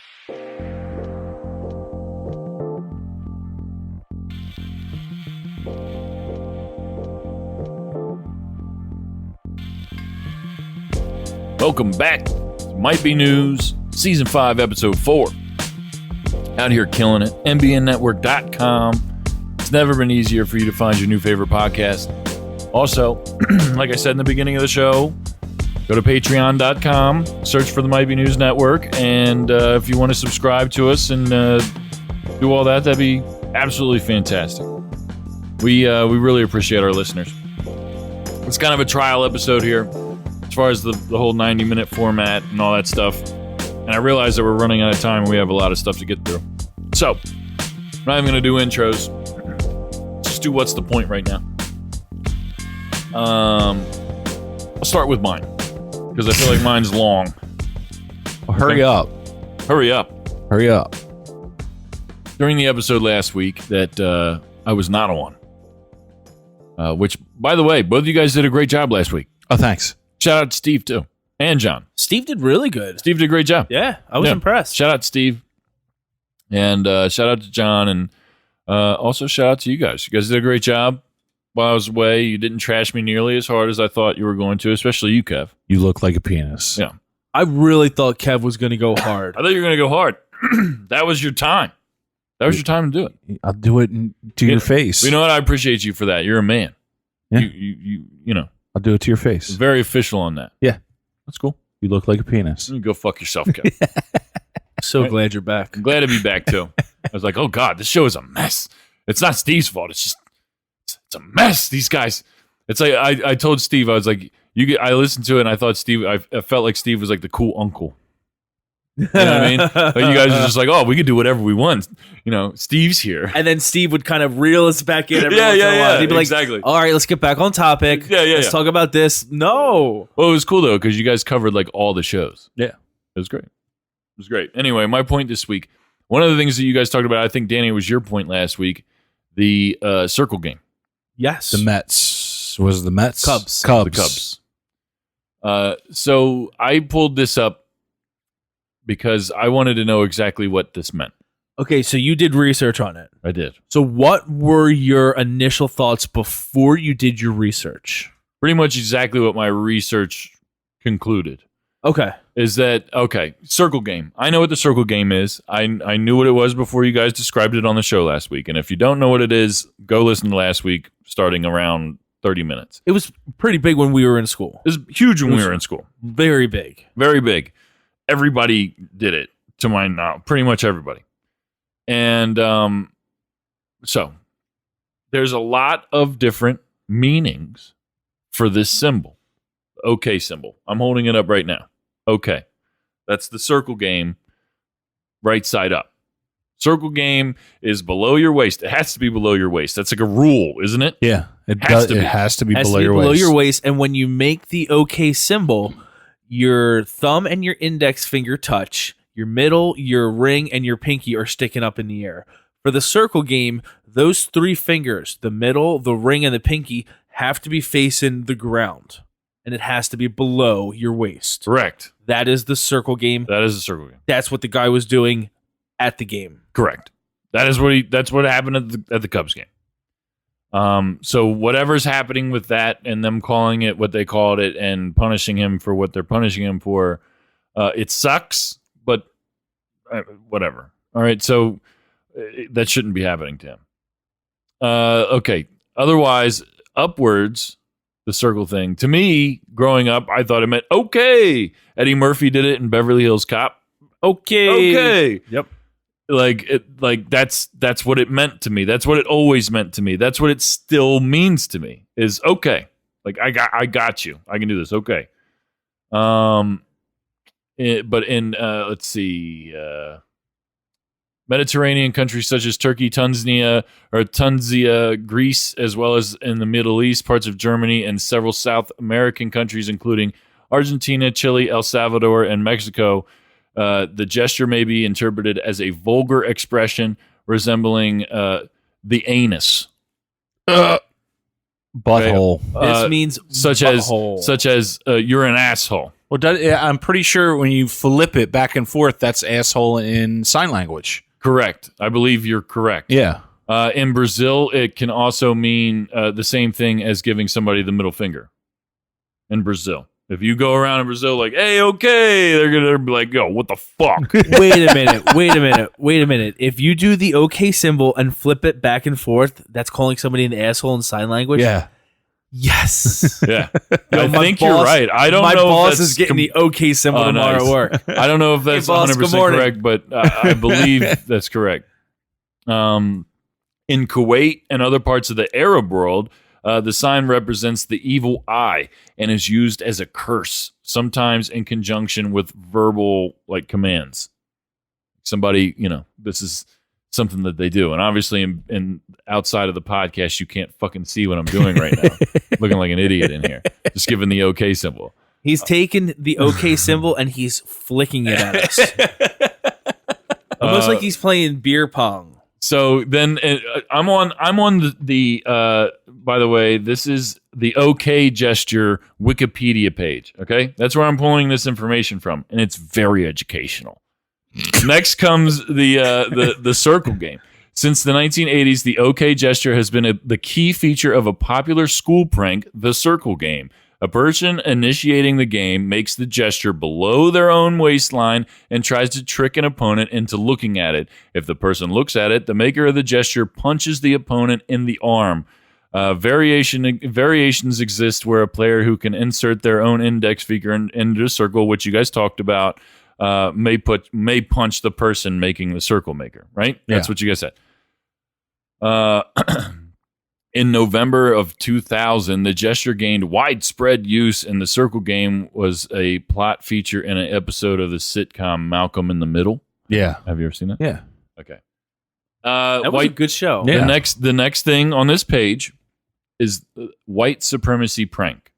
Welcome back to Might Be News, Season 5, Episode 4. Out here killing it. MBNnetwork.com. It's It's never been easier for you to find your new favorite podcast. Also, like I said in the beginning of the show, go to patreon.com, search for the Might Be News Network, and if you want to subscribe to us and do all that, that'd be absolutely fantastic. We really appreciate our listeners. It's kind of a trial episode here as far as the whole 90-minute format and all that stuff. And I realize that we're running out of time and we have a lot of stuff to get through. So, I'm not even going to do intros. Just do what's the point right now. I'll start with mine because I feel like mine's long. Well, hurry up. Hurry up. Hurry up. During the episode last week that I was not on, which, by the way, both of you guys did a great job last week. Oh, thanks. Shout out to Steve, too. And John. Steve did really good. Steve did a great job. Yeah, I was impressed. Shout out to Steve. And shout out to John. And also shout out to you guys. You guys did a great job while I was away. You didn't trash me nearly as hard as I thought you were going to, especially you, Kev. You look like a penis. Yeah. I really thought Kev was going to go hard. I thought you were going to go hard. That was your time. That was your time to do it. I'll do it to your face. You know what? I appreciate you for that. You're a man. Yeah. You know. I'll do it to your face. Very official on that. Yeah. That's cool. You look like a penis. You go fuck yourself, Kev. So glad you're back. I'm glad to be back, too. I was like, oh, God, this show is a mess. It's not Steve's fault. It's just, it's a mess. These guys. It's like, I told Steve, I was like, I listened to it and I thought Steve, I felt like Steve was like the cool uncle. You know what I mean? Like you guys are just like, oh, we can do whatever we want. You know, Steve's here. And then Steve would kind of reel us back in every Yeah, once in yeah, a while. yeah, He'd be like, exactly. all right, let's get back on topic. Yeah, yeah, Let's yeah. talk about this. No. Well, it was cool, though, because you guys covered like all the shows. Yeah. It was great. It was great. Anyway, my point this week, one of the things that you guys talked about, I think, Danny, was your point last week, the circle game. Yes. The Mets. Was it the Mets? Cubs. The Cubs. So I pulled this up because I wanted to know exactly what this meant. Okay, so you did research on it. I did. So what were your initial thoughts before you did your research? Pretty much exactly what my research concluded. Okay. Is that, okay, circle game. I know what the circle game is. I knew what it was before you guys described it on the show last week. And if you don't know what it is, go listen to last week starting around 30 minutes. It was pretty big when we were in school. It was huge when we were in school. Very big. Very big. Everybody did it, to my knowledge. Pretty much everybody. And so there's a lot of different meanings for this symbol. OK symbol. I'm holding it up right now. OK. That's the circle game, right side up. Circle game is below your waist. It has to be below your waist. That's like a rule, isn't it? Yeah. It Has to be. It has to be Has below to be your below waist. your waist. And when you make the OK symbol, your thumb and your index finger touch. Your middle, your ring, and your pinky are sticking up in the air. For the circle game, those three fingers, the middle, the ring, and the pinky, have to be facing the ground. And it has to be below your waist. Correct. That is the circle game. That is a circle game. That's what the guy was doing at the game. Correct. That's what happened at the Cubs game. So whatever's happening with that and them calling it what they called it and punishing him for what they're punishing him for, it sucks, but whatever. All right. So that shouldn't be happening to him. Okay. Otherwise, upwards, the circle thing. To me, growing up, I thought it meant okay. Eddie Murphy did it in Beverly Hills Cop. Okay. Yep. Like that's what it meant to me. That's what it always meant to me. That's what it still means to me. Is okay. Like I got you. I can do this. Okay. But in let's see, Mediterranean countries such as Turkey, Tunisia, Greece, as well as in the Middle East, parts of Germany, and several South American countries, including Argentina, Chile, El Salvador, and Mexico. The gesture may be interpreted as a vulgar expression resembling the anus. Butthole. This means such butthole. as you're an asshole. Well, I'm pretty sure when you flip it back and forth, that's asshole in sign language. Correct. I believe you're correct. Yeah. In Brazil, it can also mean the same thing as giving somebody the middle finger. In Brazil, If you go around in Brazil like, hey, okay, they're going to be like, yo, what the fuck? Wait a minute. If you do the OK symbol and flip it back and forth, that's calling somebody an asshole in sign language? Yeah. Yes. Yeah. Yo, I my think you're boss- right. I don't My know boss if that's is getting the OK symbol Oh, tomorrow nice. at work. I don't know if that's Hey, boss, good 100% morning. correct, but I believe that's correct. In Kuwait and other parts of the Arab world, the sign represents the evil eye and is used as a curse, sometimes in conjunction with verbal like commands. Somebody, this is something that they do. And obviously in outside of the podcast, you can't fucking see what I'm doing right now. Looking like an idiot in here. Just giving the OK symbol. He's taking the OK symbol and he's flicking it at us. Almost like he's playing beer pong. So then I'm on the by the way, this is the OK gesture Wikipedia page. Okay. That's where I'm pulling this information from. And it's very educational. Next comes the circle game. Since the 1980s, the OK gesture has been the key feature of a popular school prank, the circle game. A person initiating the game makes the gesture below their own waistline and tries to trick an opponent into looking at it. If the person looks at it, the maker of the gesture punches the opponent in the arm. Variations exist where a player who can insert their own index finger into the circle, which you guys talked about, may punch the person making the circle maker. Right? That's what you guys said. In November of 2000, the gesture gained widespread use, and the circle game was a plot feature in an episode of the sitcom Malcolm in the Middle. Yeah. Have you ever seen that? Yeah. Okay. That was a good show. Yeah. The next thing on this page is white supremacy prank.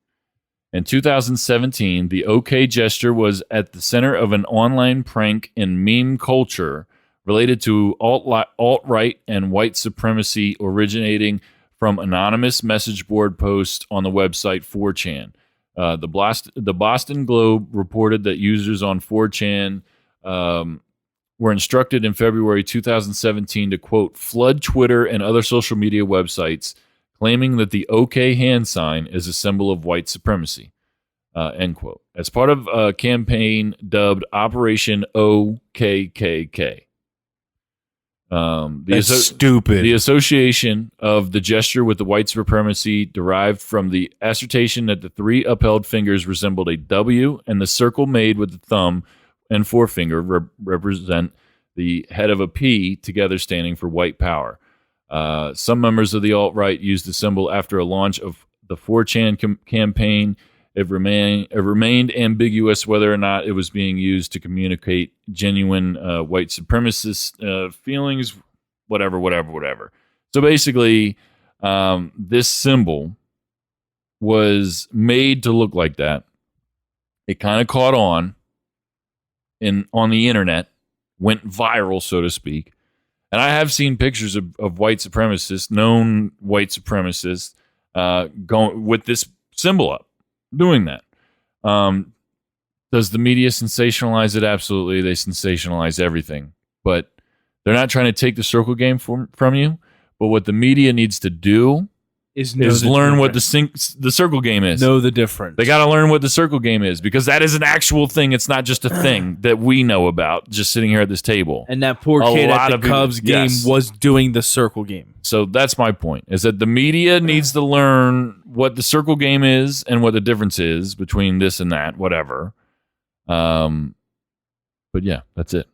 In 2017, the OK gesture was at the center of an online prank in meme culture related to alt-right and white supremacy originating from anonymous message board posts on the website 4chan. The Boston Globe reported that users on 4chan were instructed in February 2017 to, quote, flood Twitter and other social media websites, claiming that the OK hand sign is a symbol of white supremacy, end quote, as part of a campaign dubbed Operation OKKK. That's stupid. The association of the gesture with the white supremacy derived from the assertion that the three upheld fingers resembled a W, and the circle made with the thumb and forefinger represent the head of a P, together standing for white power. Some members of the alt-right used the symbol after a launch of the 4chan campaign. It remained ambiguous whether or not it was being used to communicate genuine white supremacist feelings, whatever. So basically, this symbol was made to look like that. It kind of caught on the internet, went viral, so to speak. And I have seen pictures of white supremacists, known white supremacists, going with this symbol up. Doing that. Does the media sensationalize it? Absolutely. They sensationalize everything. But they're not trying to take the circle game from you. But what the media needs to do is learn what the circle game is. Know the difference. They got to learn what the circle game is, because that is an actual thing. It's not just a thing that we know about just sitting here at this table. And that poor kid at the Cubs game was doing the circle game. So that's my point, is that the media needs to learn what the circle game is and what the difference is between this and that, whatever. But yeah, that's it.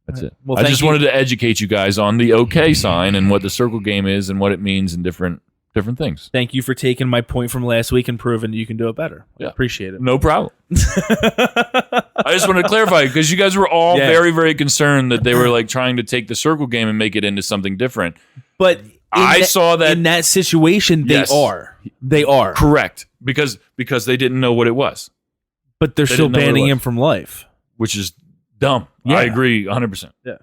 That's it. Well, I just wanted to educate you guys on the OK sign and what the circle game is and what it means in different things. Thank you for taking my point from last week and proving you can do it better. Yeah. I appreciate it. No problem. I just wanted to clarify, because you guys were all very, very concerned that they were like trying to take the circle game and make it into something different. But I saw that in that situation, they are correct, because they didn't know what it was, but they're still didn't know what it banning was. him from life. which is dumb. Yeah. I agree 100%. Yeah.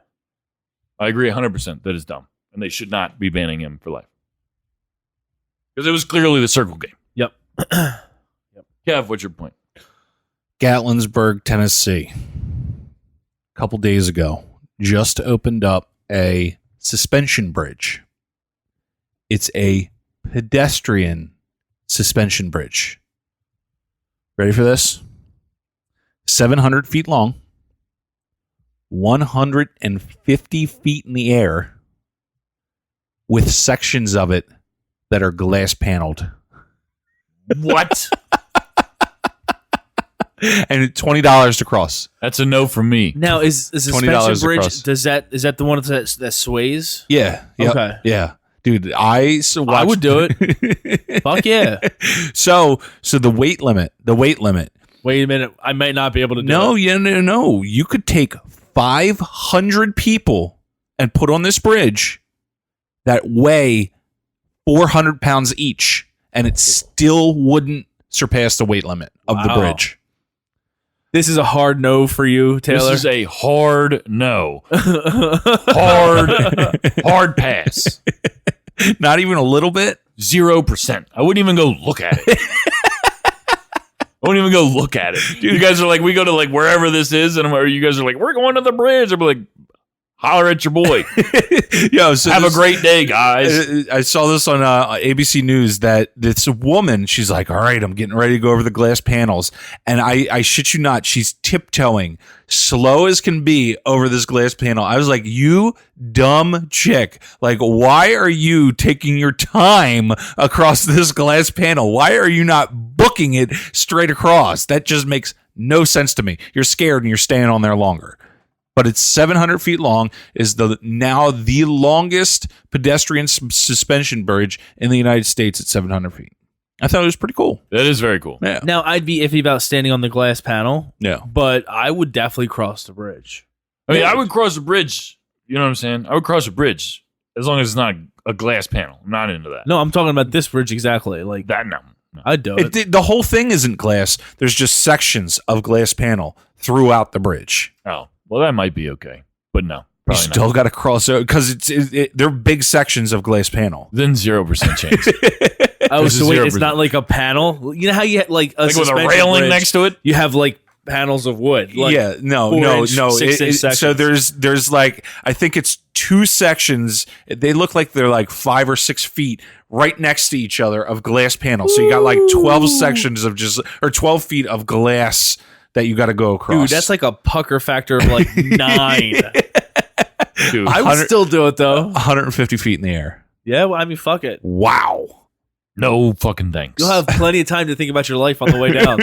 I agree 100% that is dumb, and they should not be banning him for life. Because it was clearly the circle game. Yep. Kev, what's your point? Gatlinburg, Tennessee, a couple days ago, just opened up a suspension bridge. It's a pedestrian suspension bridge. Ready for this? 700 feet long, 150 feet in the air, with sections of it that are glass paneled. What? And $20 to cross. That's a no from me. Now, is the $20 suspension across. bridge, is that the one that sways? Yeah. Yep, Okay. Yeah. Dude, I would do it. Fuck yeah. So the weight limit. Wait a minute. I might not be able to do it. No. You could take 500 people and put on this bridge that weigh 400 pounds each, and it still wouldn't surpass the weight limit of the Wow. bridge. This is a hard no for you, Taylor. This is a hard no. Hard pass. Not even a little bit? 0%. I wouldn't even go look at it. I wouldn't even go look at it. You guys are like, we go to like wherever this is, and you guys are like, we're going to the bridge. I'm like, holler at your boy. Yo, so Have a great day, guys. I saw this on ABC News that this woman, she's like, all right, I'm getting ready to go over the glass panels. And I shit you not, she's tiptoeing slow as can be over this glass panel. I was like, you dumb chick. Like, why are you taking your time across this glass panel? Why are you not booking it straight across? That just makes no sense to me. You're scared and you're staying on there longer. But it's 700 feet long, is now the longest pedestrian suspension bridge in the United States at 700 feet. I thought it was pretty cool. That is very cool. Yeah. Now, I'd be iffy about standing on the glass panel, Yeah. but I would definitely cross the bridge. I mean, I would cross a bridge. You know what I'm saying? I would cross a bridge as long as it's not a glass panel. I'm not into that. No, I'm talking about this bridge exactly. Like, That, no. I'd do it. The whole thing isn't glass. There's just sections of glass panel throughout the bridge. Oh, well, that might be okay. But no, You probably still not. got to cross over because they're big sections of glass panel. Then 0% chance. Oh, This so is wait, 0%. it's not like a panel? You know how you had like a Like with a suspension railing bridge, next to it? You have like panels of wood. Like, Yeah, no. 6-inch So sections. there's like, I think it's two sections. They look like they're like 5 or 6 feet right next to each other of glass panels. So you got like 12 sections of 12 feet of glass that you got to go across. Dude, that's like a pucker factor of like 9. Dude, I would still do it though. 150 feet in the air. Yeah, well, I mean, fuck it. Wow. no fucking thanks. You'll have plenty of time to think about your life on the way down.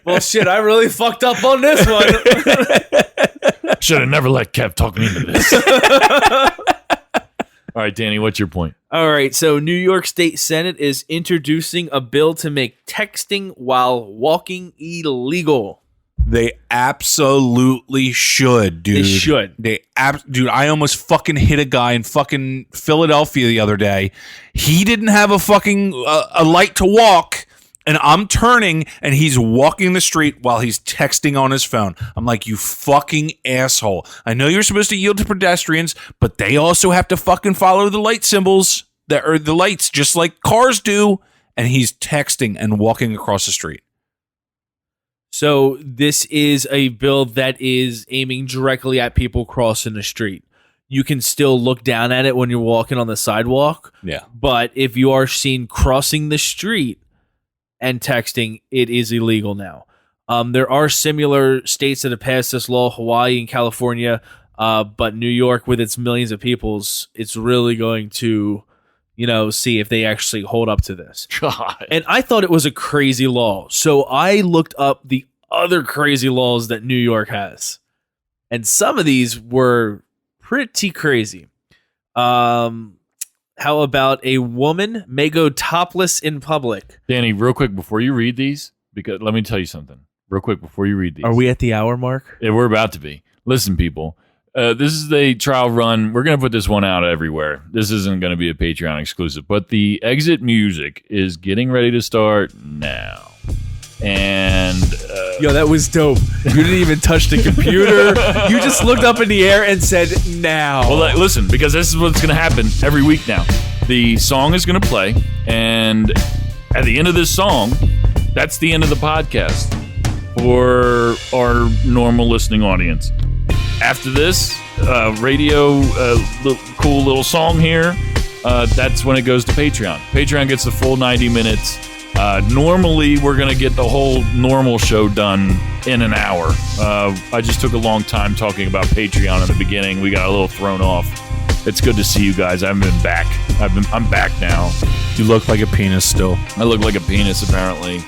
Well, shit, I really fucked up on this one. Should have never let Kev talk me into this. All right, Danny, what's your point? All right, so New York State Senate is introducing a bill to make texting while walking illegal. They absolutely should, dude. They should. Dude, I almost fucking hit a guy in fucking Philadelphia the other day. He didn't have a fucking a light to walk, and I'm turning, and he's walking the street while he's texting on his phone. I'm like, you fucking asshole. I know you're supposed to yield to pedestrians, but they also have to fucking follow the light symbols that are the lights, just like cars do. And he's texting and walking across the street. So this is a bill that is aiming directly at people crossing the street. You can still look down at it when you're walking on the sidewalk, Yeah. but if you are seen crossing the street and texting, it is illegal now. There are similar states that have passed this law, Hawaii and California, but New York, with its millions of peoples, it's really going to, see if they actually hold up to this. God. And I thought it was a crazy law. So I looked up the other crazy laws that New York has. And some of these were pretty crazy. How about a woman may go topless in public? Danny, real quick before you read these, because let me tell you something. Real quick before you read these. Are we at the hour mark? Yeah, we're about to be. Listen, people. This is a trial run. We're going to put this one out everywhere. This isn't going to be a Patreon exclusive, but the exit music is getting ready to start now. And Yo, that was dope. You didn't even touch the computer. You just looked up in the air and said, now. well, listen, because this is what's going to happen every week now. The song is going to play, and at the end of this song, that's the end of the podcast for our normal listening audience. After this, cool little song here, that's when it goes to Patreon. Patreon gets the full 90 minutes. Normally, we're going to get the whole normal show done in an hour. I just took a long time talking about Patreon in the beginning. We got a little thrown off. It's good to see you guys. I haven't been back. I'm back now. You look like a penis still. I look like a penis, apparently.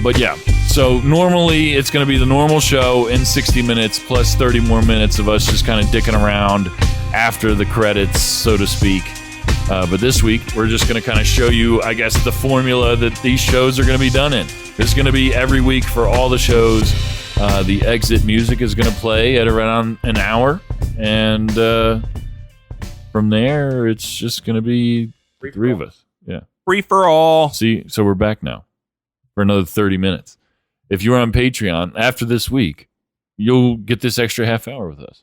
But yeah, so normally it's going to be the normal show in 60 minutes plus 30 more minutes of us just kind of dicking around after the credits, so to speak. But this week, we're just going to kind of show you, I guess, the formula that these shows are going to be done in. It's going to be every week for all the shows. The exit music is going to play at around an hour. And from there, it's just going to be the three of us. Yeah. Free for all. See, so we're back now for another 30 minutes. If you're on Patreon, after this week, you'll get this extra half hour with us.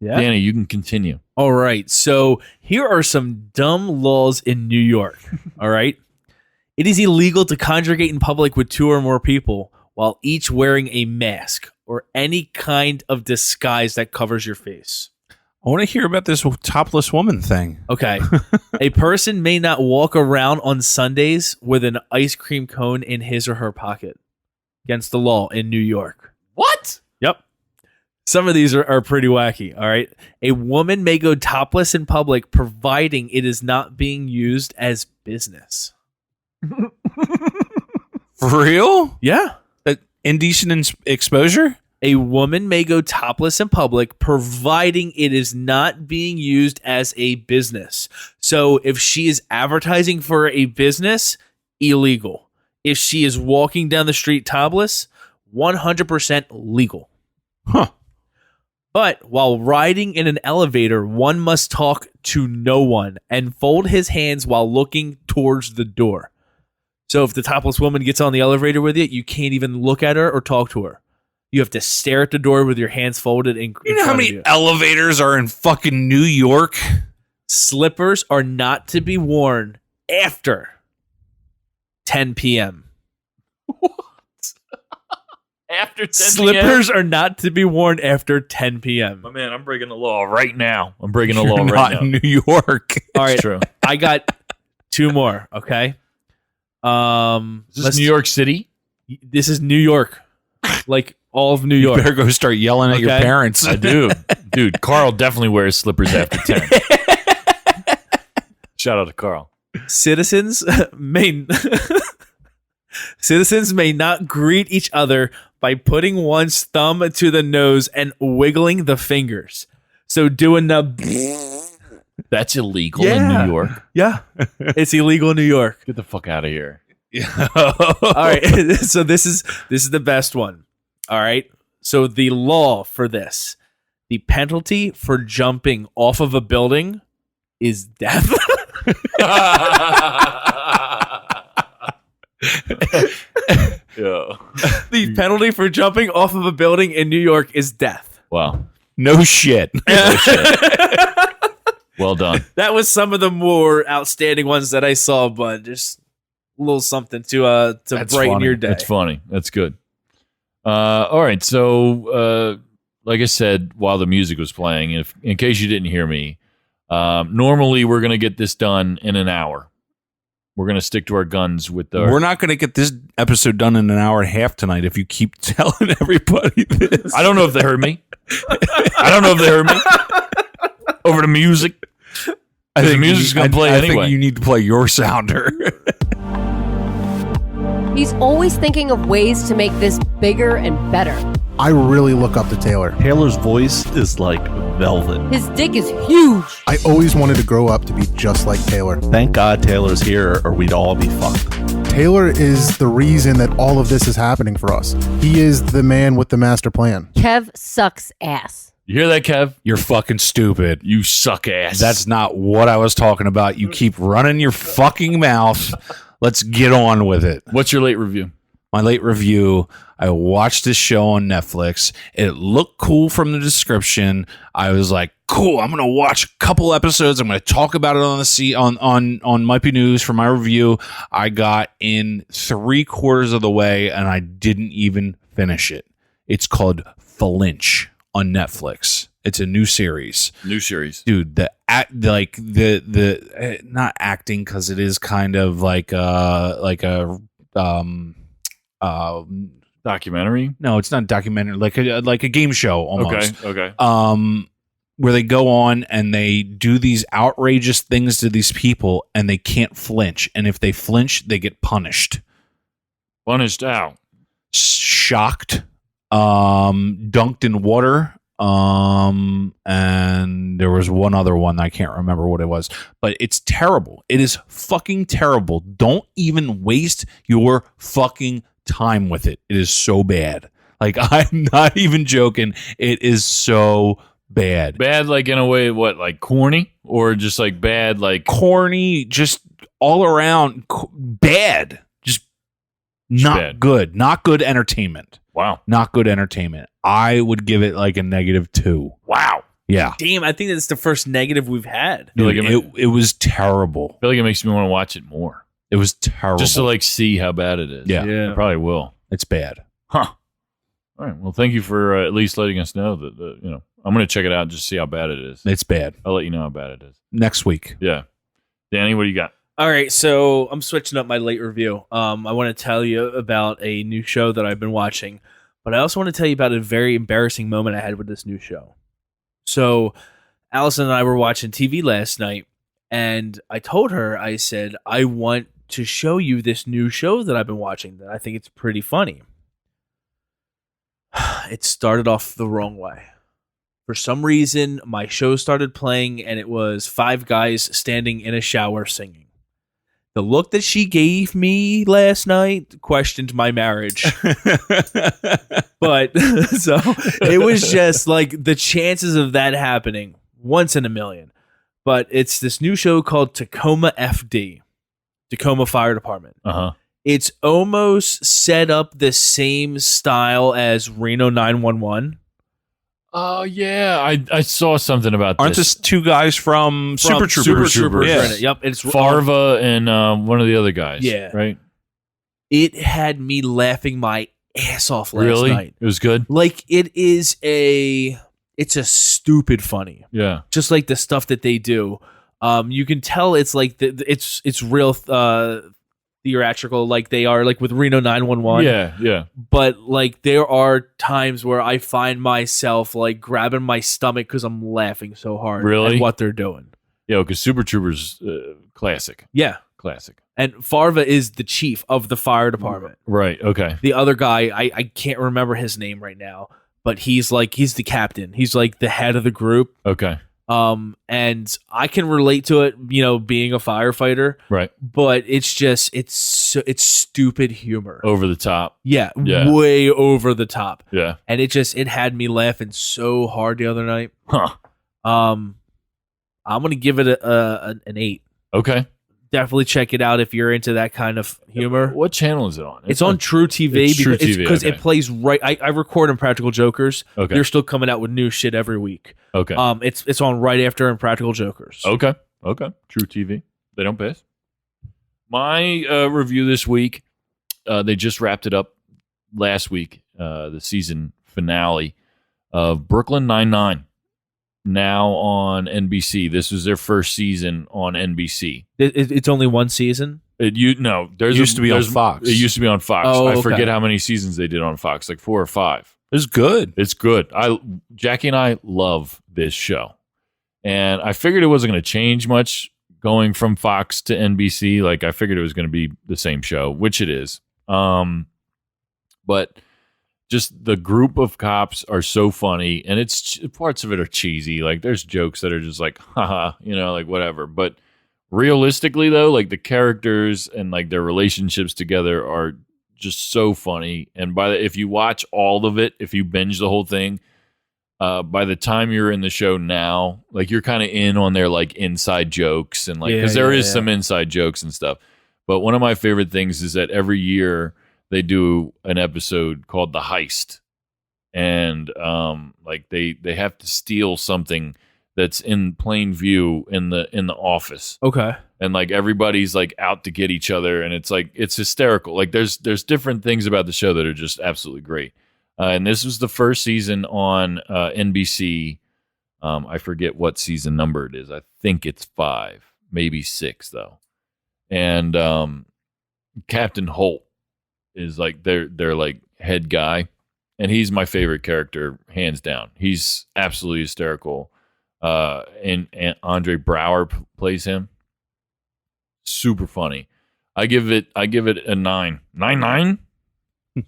Yeah. Danny, you can continue. All right. So here are some dumb laws in New York. All right. It is illegal to congregate in public with 2 or more people while each wearing a mask or any kind of disguise that covers your face. I want to hear about this topless woman thing. Okay. A person may not walk around on Sundays with an ice cream cone in his or her pocket. Against the law in New York. What? Yep. Some of these are pretty wacky, all right? A woman may go topless in public providing it is not being used as business. For real? Yeah. Indecent exposure? A woman may go topless in public providing it is not being used as a business. So if she is advertising for a business, illegal. If she is walking down the street topless, 100% legal. Huh. But while riding in an elevator, one must talk to no one and fold his hands while looking towards the door. So if the topless woman gets on the elevator with you, you can't even look at her or talk to her. You have to stare at the door with your hands folded. You know how many elevators are in fucking New York? Slippers are not to be worn after 10 p.m. After 10 Slippers are not to be worn after 10 p.m. My man, I'm breaking the law right now. I'm breaking the law You're right not now. in New York. All right, It's true. I got 2 more, okay? Is this New York City? This is New York. Like all of New You York. better go start yelling at your Okay. parents. I do. Dude, Carl definitely wears slippers after 10. Shout out to Carl. Citizens may not greet each other by putting one's thumb to the nose and wiggling the fingers. So doing the That's illegal in Yeah. New York. yeah, it's illegal in New York. Get the fuck out of here. All right, so this is the best one. All right, so the law for this, the penalty for jumping off of a building is death. Yeah. The penalty for jumping off of a building in New York is death. Wow. No shit. Well done. That was some of the more outstanding ones that I saw, but just a little something to That's brighten funny. your day. That's funny. That's good. All right. So, like I said, while the music was playing, if in case you didn't hear me, normally we're going to get this done in an hour. We're going to stick to our guns with the. We're not going to get this episode done in an hour and a half tonight if you keep telling everybody this. I don't know if they heard me. I don't know if they heard me. Over the music. I The music's going to play I anyway. think you need to play your sounder. He's always thinking of ways to make this bigger and better. I really look up to Taylor. Taylor's voice is like velvet. His dick is huge. I always wanted to grow up to be just like Taylor. Thank God Taylor's here or we'd all be fucked. Taylor is the reason that all of this is happening for us. He is the man with the master plan. Kev sucks ass. You hear that, Kev? You're fucking stupid. You suck ass. That's not what I was talking about. You keep running your fucking mouth. Let's get on with it. What's your late review? My late review, I watched this show on Netflix. It looked cool from the description. I was like, cool, I'm going to watch a couple episodes. I'm going to talk about it on Might Be News for my review. I got in 3/4 of the way and I didn't even finish it. It's called Flinch on Netflix. It's a new series. New series. Dude, the not acting, because it is kind of like a Documentary. no, it's not documentary, like a game show almost. Okay. Where they go on and they do these outrageous things to these people and they can't flinch, and if they flinch they get punished. Punished out. Shocked, dunked in water, and there was one other one, I can't remember what it was, but it's terrible. It is fucking terrible. Don't even waste your fucking time with it. It is so bad. Like, I'm not even joking. It is so bad. Bad, like in a way, what, like corny, or just like bad, like Corny, just all around bad. Just not bad. good. Not good entertainment. wow, Not good entertainment. I would give it like a -2. wow. Yeah. Damn, I think that's the first negative we've had. Feel like Dude, it was terrible. I feel like it makes me want to watch it more, It was terrible. just to like see how bad it is. Yeah. I probably will. It's bad. Huh. All right. Well, thank you for at least letting us know that I'm going to check it out and just see how bad it is. It's bad. I'll let you know how bad it is. Next week. Yeah. Danny, what do you got? All right, so I'm switching up my late review. I want to tell you about a new show that I've been watching, but I also want to tell you about a very embarrassing moment I had with this new show. So, Allison and I were watching TV last night, and I told her, I said, I want to show you this new show that I've been watching that I think it's pretty funny. It started off the wrong way. For some reason, my show started playing, and it was 5 guys standing in a shower singing. The look that she gave me last night questioned my marriage. But so it was just like the chances of that happening once in a million. But it's this new show called Tacoma FD, Tacoma Fire Department. Uh-huh. It's almost set up the same style as Reno 911. Oh, yeah. I saw something about Aren't this. this 2 guys from Super Troopers? Yeah. in it. Yep, it's Farva and one of the other guys. Yeah. Right? It had me laughing my ass off last Really? night. It was good? Like it's a stupid funny. Yeah. Just like the stuff that they do. You can tell it's like it's real theatrical, like they are like with Reno 911. Yeah. But like there are times where I find myself like grabbing my stomach because I'm laughing so hard Really? at what they're doing. Yeah, because Super Troopers, classic. Yeah. Classic. And Farva is the chief of the fire department. Right. Okay. The other guy, I can't remember his name right now, but he's the captain. He's like the head of the group. Okay. And I can relate to it, being a Right. but it's just it's stupid humor. Over the top. Yeah, Yeah. way over the top. Yeah. And it had me laughing so hard the other night. Huh. I'm gonna give it an 8. Okay. Definitely check it out if you're into that kind of humor. What channel is it on? It's on True TV It's True TV, because okay. it plays right. I record in Practical Jokers. Okay. They're still coming out with new shit every week. Okay. It's on right after Impractical Jokers. Okay. True TV. They don't pass. My review this week, they just wrapped it up last week, the season finale of Brooklyn Nine-Nine, now on NBC. This was their first season on NBC. It's only one season. It used to be on Fox. It used to be on Fox. Oh, I okay. forget how many seasons they did on Fox, like 4 or 5. It's good. It's good. Jackie and I love this show. And I figured it wasn't going to change much going from Fox to NBC. Like, I figured it was going to be the same show, which it is. But just the group of cops are so funny, and parts of it are cheesy. Like, there's jokes that are just like, haha, like whatever. But realistically, though, like the characters and like their relationships together are just so funny. And if you watch all of it, if you binge the whole thing, by the time you're in the show now, like you're kind of in on their like inside jokes and like, because there is some inside jokes and stuff. But one of my favorite things is that every year they do an episode called The Heist, and like they have to steal something that's in plain view in the office. Okay. And like everybody's like out to get each other, and it's like it's hysterical. Like there's different things about the show that are just absolutely great. And this was the first season on NBC I forget what season number it is. I think it's 5, maybe 6 though. And Captain Holt is like their like head guy, and he's my favorite character hands down. He's absolutely hysterical. And Andre Brower plays him. Super funny. I give it a 9. 9.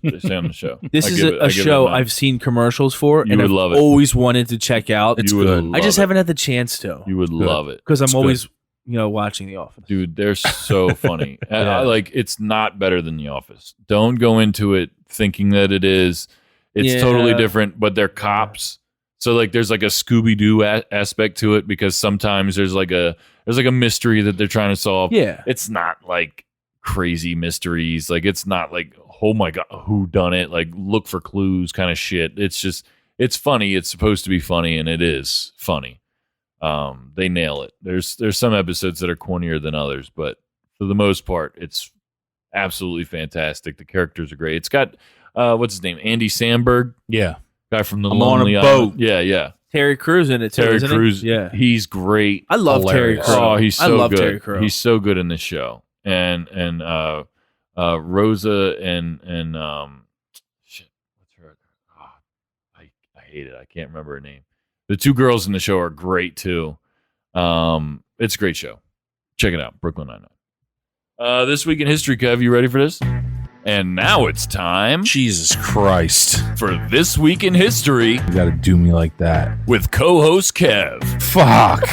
They say on the show. This is a show I've seen commercials for, You and would I've love it. always wanted to check out. It's You would good. love I just it. haven't had the chance to You would love it. because I'm It's always, watching The Office. Dude, they're so funny. Yeah. Like, it's not better than The Office. Don't go into it thinking that it is. It's Yeah. totally different, but they're cops. So like, there's like a Scooby-Doo aspect to it, because sometimes there's like a mystery that they're trying to solve. Yeah. It's not like crazy mysteries. Like, it's not like, oh my God, who done it? Like, look for clues kind of shit. It's just, it's funny. It's supposed to be funny, and it is funny. They nail it. There's some episodes that are cornier than others, but for the most part, it's absolutely fantastic. The characters are great. It's got what's his name? Andy Samberg, Yeah. guy from the I'm on a Lonely boat. Island. Yeah. Terry Crews in it too. Terry isn't he? Crews. Yeah. He's great. I love Hilarious. Terry Crews. Oh, he's so I love good. Terry Crews. He's so good in this show. And Rosa and shit, what's her? I hate it. I can't remember her name. The 2 girls in the show are great too. It's a great show. Check it out, Brooklyn Nine-Nine. This week in history, Kev, you ready for this? And now it's time Jesus Christ. for This Week in History You got to do me like that. with co-host Kev. Fuck.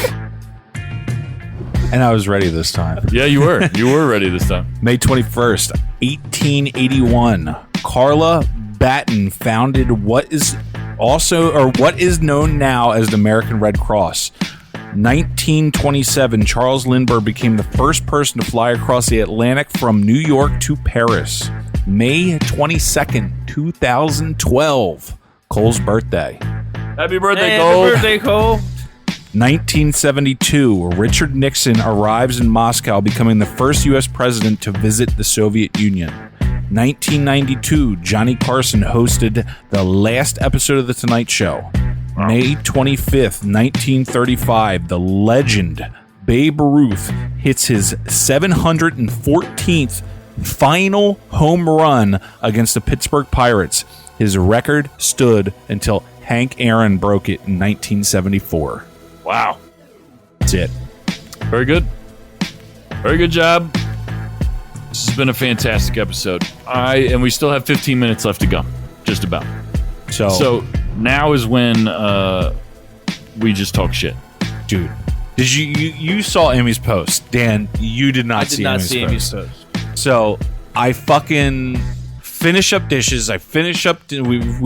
And I was ready this time. Yeah, you were. You were ready this time. May 21st, 1881. Carla Batten founded what is known now as the American Red Cross. 1927, Charles Lindbergh became the first person to fly across the Atlantic from New York to Paris. May 22nd, 2012, Cole's birthday. Happy birthday, Hey, Cole. happy birthday, Cole. 1972, Richard Nixon arrives in Moscow, becoming the first U.S. president to visit the Soviet Union. 1992, Johnny Carson hosted the last episode of The Tonight Show. May 25th, 1935, the legend Babe Ruth hits his 714th final home run against the Pittsburgh Pirates. His record stood until Hank Aaron broke it in 1974. Wow. That's it. Very good. Very good job. This has been a fantastic episode. And we still have 15 minutes left to go. Just about. So now is when we just talk shit. dude, did you saw Amy's post? Dan, you did not I did not see Amy's post. So I fucking finish up dishes. We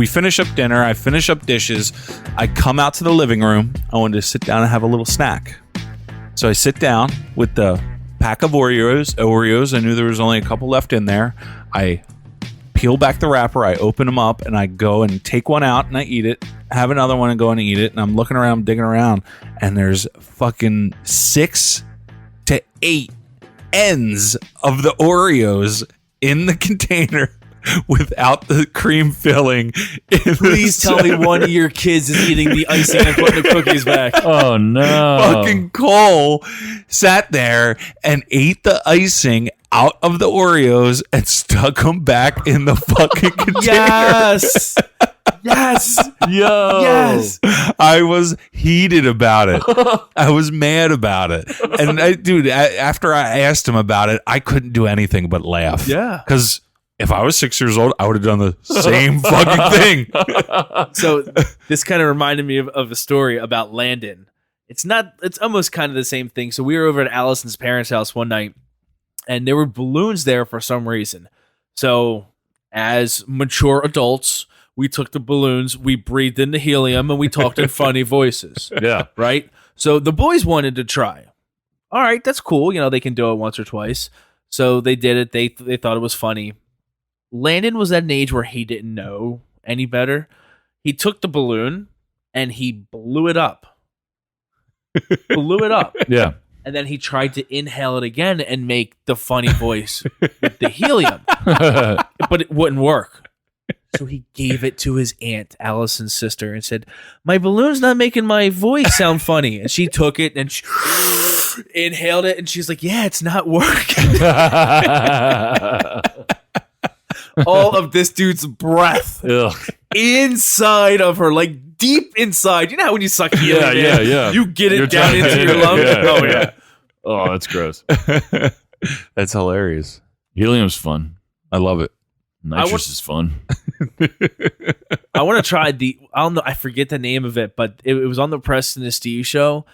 finish up dinner. I finish up dishes. I come out to the living room. I wanted to sit down and have a little snack. So I sit down with the pack of Oreos. I knew there was only a couple left in there. I peel back the wrapper. I open them up and I go and take one out and I eat it. Have another one and go and eat it. And I'm looking around, digging around, and there's fucking 6 to 8 ends of the Oreos in the container without the cream filling. Please tell me one of your kids is eating the icing and putting the cookies back. Oh, no. Fucking Cole sat there and ate the icing out of the Oreos and stuck them back in the fucking container. Yes. Yes. Yo. Yes. I was heated about it. I was mad about it. And after I asked him about it, I couldn't do anything but laugh. Yeah. Because if I was 6 years old, I would have done the same fucking thing. So this kind of reminded me of a story about Landon. It's almost kind of the same thing. So we were over at Allison's parents' house one night, and there were balloons there for some reason. So as mature adults, we took the balloons, we breathed in the helium, and we talked in funny voices. Yeah. Right? So the boys wanted to try. All right, that's cool. They can do it once or twice. So they did it. They thought it was funny. Landon was at an age where he didn't know any better. He took the balloon and he blew it up. Yeah. And then he tried to inhale it again and make the funny voice with the helium. But it wouldn't work. So he gave it to his aunt, Allison's sister, and said, "My balloon's not making my voice sound funny." And she took it and she inhaled it, and she's like, "Yeah, it's not working." All of this dude's breath Ugh. inside of her, like deep inside. You know how when you suck helium, Yeah. you get it You're down trying- into your lungs. Yeah, Oh yeah. yeah. Oh, that's gross. That's hilarious. Helium's fun. I love it. Nitrous is fun. I want to try I don't know, I forget the name of it, but it was on the Preston and Steve show.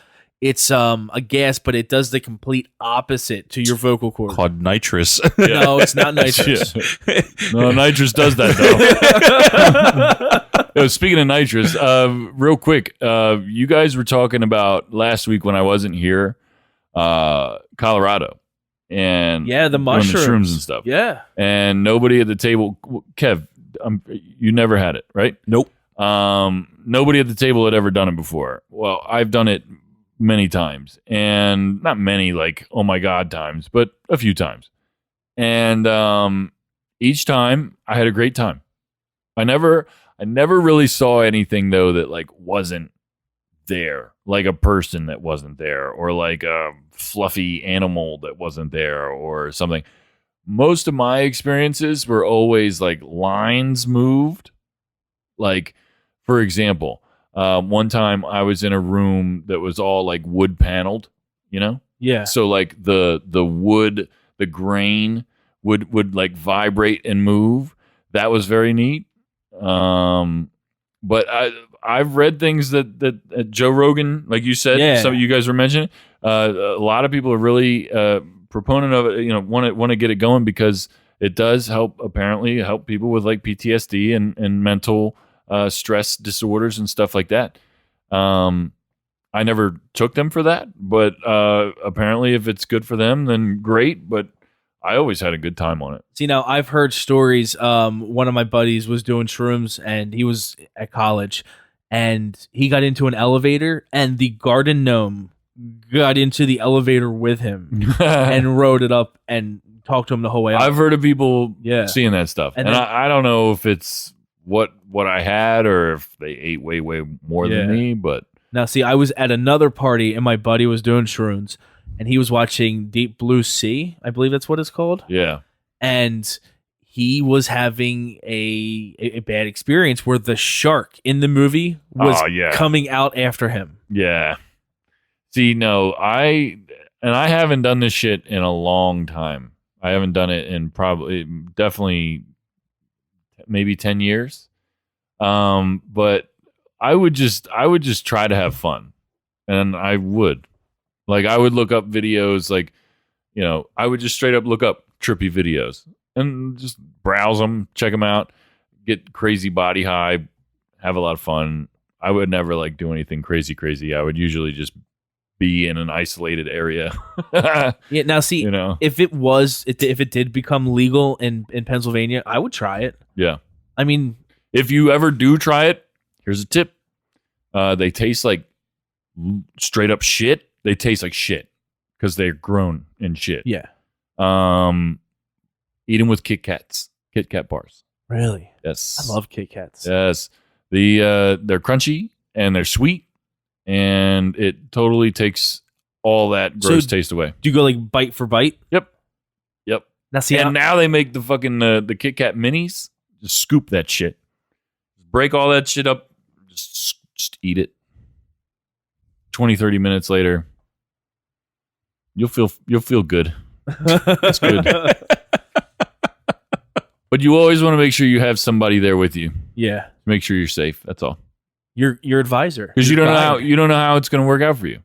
It's a gas, but it does the complete opposite to your vocal cord. Called nitrous. No, it's not nitrous. Yeah. No, nitrous does that though. Speaking of nitrous, real quick, you guys were talking about last week when I wasn't here, Colorado, and Yeah, the doing mushrooms and stuff. Yeah. And nobody at the table. Kev, you never had it, right? Nope. Nobody at the table had ever done it before. Well, I've done it many times, and not many like oh my god times, but a few times. And each time I had a great time. I never really saw anything though that like wasn't there, like a person that wasn't there, or like a fluffy animal that wasn't there, or something. Most of my experiences were always like lines moved. Like, for example, one time I was in a room that was all like wood paneled, you know? Yeah. So like the wood, the grain would like vibrate and move. That was very neat. But I've read things that Joe Rogan, like you said, Yeah. some of you guys were mentioning. A lot of people are really proponent of it. You know, want to get it going because it does apparently help people with like PTSD and mental stress disorders and stuff like that. I never took them for that, but apparently if it's good for them, then great. But I always had a good time on it. See, now I've heard stories. One of my buddies was doing shrooms and he was at college and he got into an elevator and the garden gnome got into the elevator with him and rode it up and talked to him the whole way up. I've heard of people Yeah. seeing that stuff. And And, then- I don't know if it's what I had or if they ate way more Yeah. than me, but Now, see, I was at another party and my buddy was doing shrooms and he was watching Deep Blue Sea. I believe that's what it's called. yeah. And he was having a bad experience where the shark in the movie was Oh, yeah. coming out after him. Yeah. See, no, I haven't done this shit in a long time. I haven't done it in definitely maybe 10 years. But I would just try to have fun. And I would look up videos, like, you know, I would just straight up look up trippy videos and just browse them, check them out, get crazy body high, have a lot of fun. I would never like do anything crazy. I would usually just be in an isolated area. Yeah. Now, see, You know? if it did become legal in Pennsylvania, I would try it. Yeah. I mean, If you ever do try it, here's a tip. They taste like straight up shit. They taste like shit because they're grown in shit. yeah. Eat them with Kit Kat bars. Really? Yes. I love Kit Kats. Yes. They're crunchy and they're sweet, and it totally takes all that gross So- taste away. Do you go like bite for bite? Yep. Now, see, And now they make the fucking the Kit Kat minis. Just scoop that shit. Break all that shit up. Just eat it. 20, 30 minutes later, you'll feel good. It's good. But you always want to make sure you have somebody there with you. Yeah. Make sure you're safe. That's all. Your advisor. Because you Your don't know guide. how it's going to work out for you.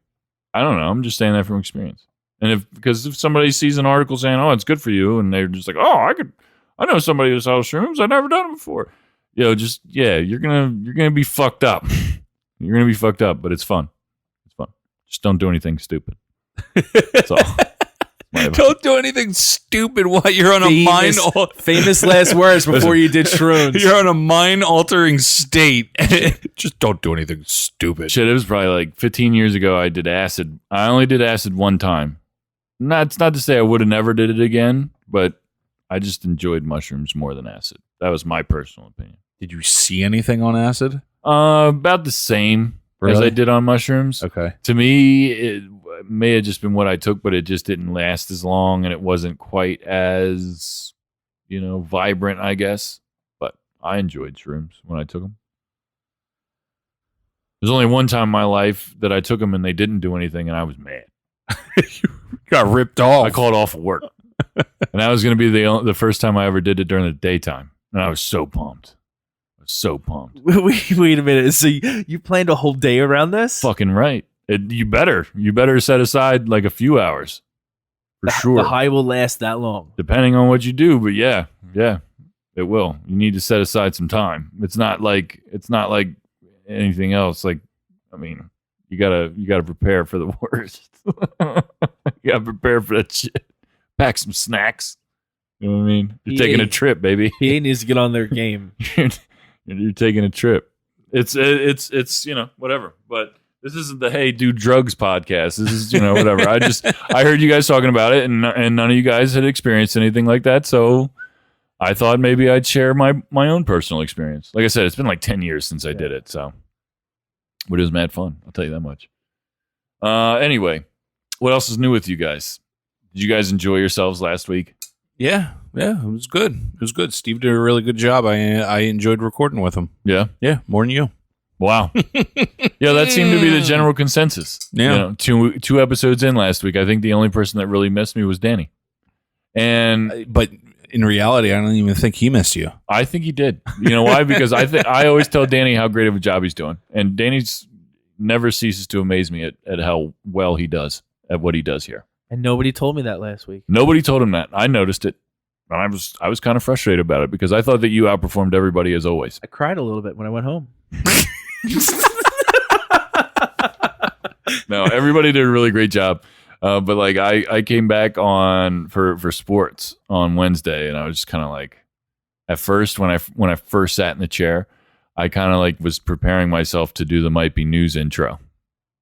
I don't know. I'm just saying that from experience. And if somebody sees an article saying, "Oh, it's good for you," and they're just like, "Oh, I know somebody who sells shrooms. I've never done it before." You're gonna be fucked up. You're gonna be fucked up, but it's fun. It's fun. Just don't do anything stupid. That's all. My advice. Don't do anything stupid while you're on a mind. Famous last words before you did shrooms. You're on a mind altering state. Just don't do anything stupid. Shit, it was probably like 15 years ago. I did acid. I only did acid one time. It's not to say I would have never did it again, but I just enjoyed mushrooms more than acid. That was my personal opinion. Did you see anything on acid? About the same as I did on mushrooms. Okay. To me, it may have just been what I took, but it just didn't last as long, and it wasn't quite as, vibrant, I guess. But I enjoyed shrooms when I took them. There's only one time in my life that I took them and they didn't do anything, and I was mad. You got ripped off. I called off of work, and that was going to be the first time I ever did it during the daytime, and I was so pumped. Wait a minute. So you planned a whole day around this? Fucking right. You better set aside like a few hours for sure. The high will last that long, depending on what you do. But yeah, it will. You need to set aside some time. It's not like anything else. Like, I mean, you gotta prepare for the worst. You gotta prepare for that shit. Pack some snacks. You know what I mean? You're taking a trip, baby. PA needs to get on their game. You're taking a trip. It's whatever. But this isn't the Hey Do Drugs podcast. This is whatever. I heard you guys talking about it, and none of you guys had experienced anything like that. So I thought maybe I'd share my own personal experience. Like I said, it's been like 10 years since I did it. So, but it was mad fun. I'll tell you that much. Anyway, what else is new with you guys? Did you guys enjoy yourselves last week? Yeah, it was good. It was good. Steve did a really good job. I enjoyed recording with him. Yeah? Yeah, more than you. Wow. Yeah, that seemed to be the general consensus. Yeah. Two episodes in last week, I think the only person that really missed me was Danny. But in reality, I don't even think he missed you. I think he did. You know why? Because I always tell Danny how great of a job he's doing. And Danny's never ceases to amaze me at how well he does at what he does here. And nobody told me that last week. Nobody told him that. I noticed it. And I was kind of frustrated about it because I thought that you outperformed everybody as always. I cried a little bit when I went home. No, everybody did a really great job. But like I came back on for sports on Wednesday, and I was just kind of like, at first when I first sat in the chair, I kind of like was preparing myself to do the Might Be News intro.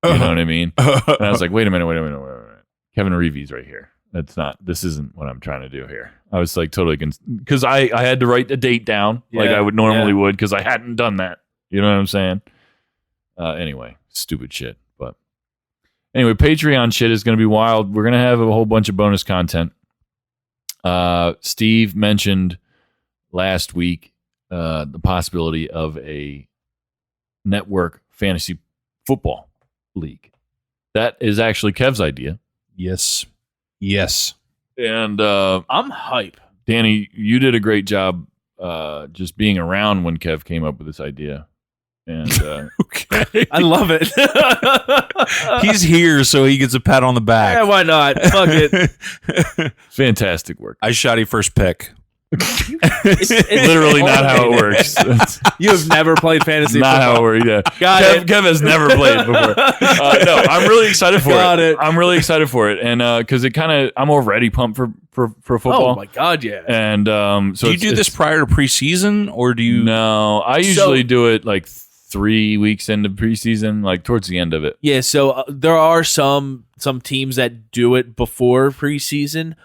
You know what I mean? And I was like, wait a minute. Kevin Reeves right here. This isn't what I'm trying to do here. I was like totally, because I had to write the date down like I would normally would, because I hadn't done that. You know what I'm saying? Anyway, stupid shit. But anyway, Patreon shit is going to be wild. We're going to have a whole bunch of bonus content. Steve mentioned last week the possibility of a network fantasy football league. That is actually Kev's idea. Yes. And I'm hype. Danny, you did a great job just being around when Kev came up with this idea. And Okay. I love it. He's here, so he gets a pat on the back. Yeah, why not? Fuck it. fantastic work. I shot he first pick. It's Literally not how it works. That's You have never played fantasy not football. how it works. Yeah. Got it. Kev has never played before. No, I'm really excited for Got it. it. I'm really excited for it, and because it kind of, I'm already pumped for football. Oh my god, yeah. And so Do you do this prior to preseason, or do you? No, I usually do it like 3 weeks into preseason, like towards the end of it. Yeah, so there are some teams that do it before preseason,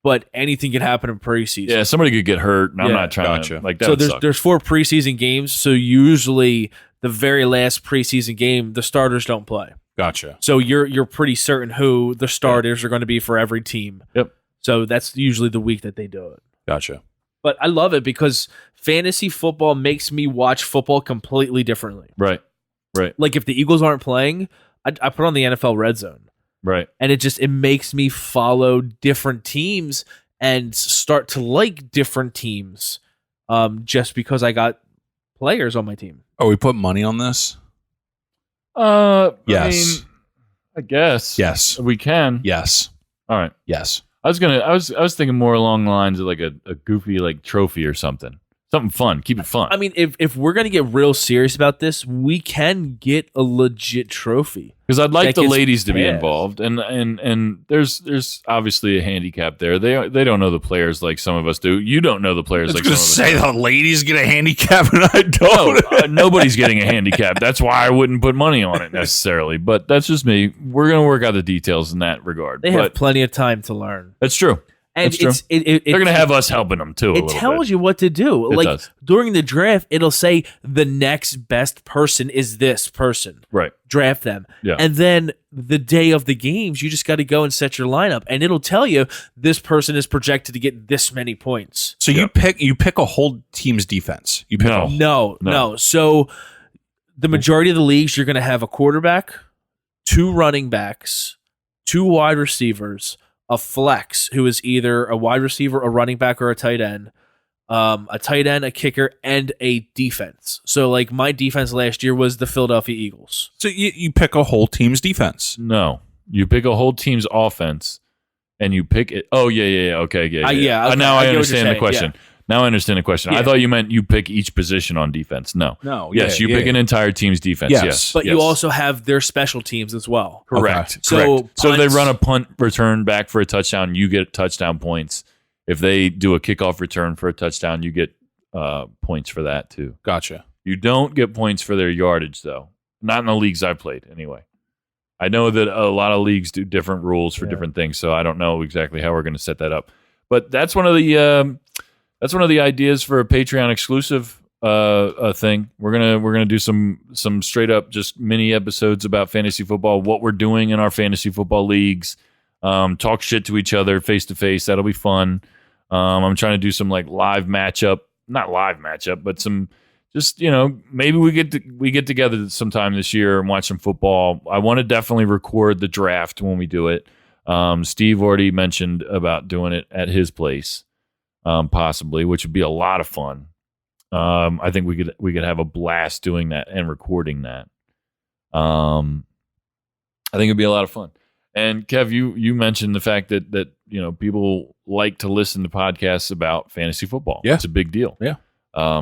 but anything can happen in preseason. Yeah, somebody could get hurt, and I'm Yeah, not trying gotcha. to like that. So would there's suck. there's 4 preseason games, so usually the very last preseason game, the starters don't play. Gotcha. So you're pretty certain who the starters are going to be for every team. Yep. So that's usually the week that they do it. Gotcha. But I love it because fantasy football makes me watch football completely differently. Right. Like if the Eagles aren't playing, I put on the NFL Red Zone. Right. And it makes me follow different teams and start to like different teams just because I got players on my team. Oh, we put money on this? Yes. Yes. I mean, I guess. Yes. We can. Yes. All right. Yes. I was thinking more along the lines of like a goofy like trophy or something. Something fun. Keep it fun. I mean, if we're going to get real serious about this, we can get a legit trophy. Because I'd like that the gets ladies to be passed. involved, and there's obviously a handicap there. They don't know the players like some of us do. You don't know the players I was like going some to of us say do. the ladies get a handicap and I No, don't. nobody's getting a handicap. That's why I wouldn't put money on it necessarily. But that's just me. We're gonna work out the details in that regard. They but have plenty of time to learn. that's true. And That's true. They're going to have us helping them too. It tells you what to do. It Like does. during the draft, it'll say the next best person is this person. Right. Draft them. Yeah. And then the day of the games, you just got to go and set your lineup, and it'll tell you this person is projected to get this many points. So you pick a whole team's defense. You pick No. No. So the majority of the leagues, you're going to have a quarterback, 2 running backs, 2 wide receivers, a flex who is either a wide receiver, a running back, or a tight end, a kicker, and a defense. So like my defense last year was the Philadelphia Eagles. So you pick a whole team's defense. No. You pick a whole team's offense and you pick it. Oh, yeah. Okay. Yeah. Okay. Now I get what you're understand the saying, question. Now I understand the question. Yeah. I thought you meant you pick each position on defense. No. Yes, you pick an entire team's defense. Yes. But you also have their special teams as well. Correct. Okay. Correct. So if they punts- run a punt return back for a touchdown, you get touchdown points. If they do a kickoff return for a touchdown, you get points for that too. Gotcha. You don't get points for their yardage though. Not in the leagues I've played anyway. I know that a lot of leagues do different rules for different things, so I don't know exactly how we're going to set that up. But that's one of the ideas for a Patreon exclusive thing. We're gonna do some straight up just mini episodes about fantasy football, what we're doing in our fantasy football leagues, talk shit to each other face to face. That'll be fun. I'm trying to do some like not live matchup, but some just maybe we get together sometime this year and watch some football. I want to definitely record the draft when we do it. Steve already mentioned about doing it at his place. Possibly, which would be a lot of fun. I think we could have a blast doing that and recording that. I think it'd be a lot of fun. And Kev, you mentioned the fact that people like to listen to podcasts about fantasy football. Yeah, it's a big deal. Yeah.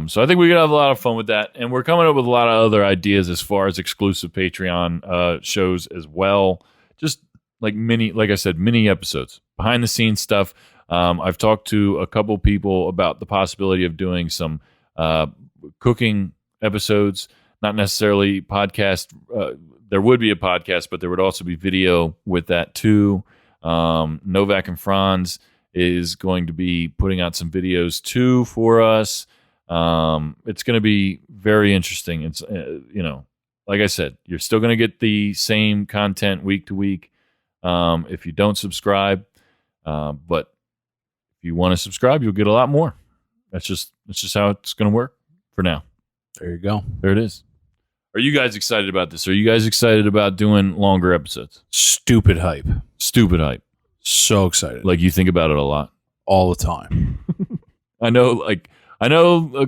So I think we could have a lot of fun with that, and we're coming up with a lot of other ideas as far as exclusive Patreon shows as well. Just like like I said, mini episodes, behind the scenes stuff. I've talked to a couple people about the possibility of doing some cooking episodes, not necessarily podcast. There would be a podcast, but there would also be video with that too. Novak and Franz is going to be putting out some videos too for us. It's going to be very interesting. It's like I said, you're still going to get the same content week to week if you don't subscribe, but if you want to subscribe, you'll get a lot more. That's just how it's going to work for now. There you go. There it is. Are you guys excited about this? Are you guys excited about doing longer episodes? Stupid hype. Stupid hype. So excited. Like you think about it a lot. All the time. I know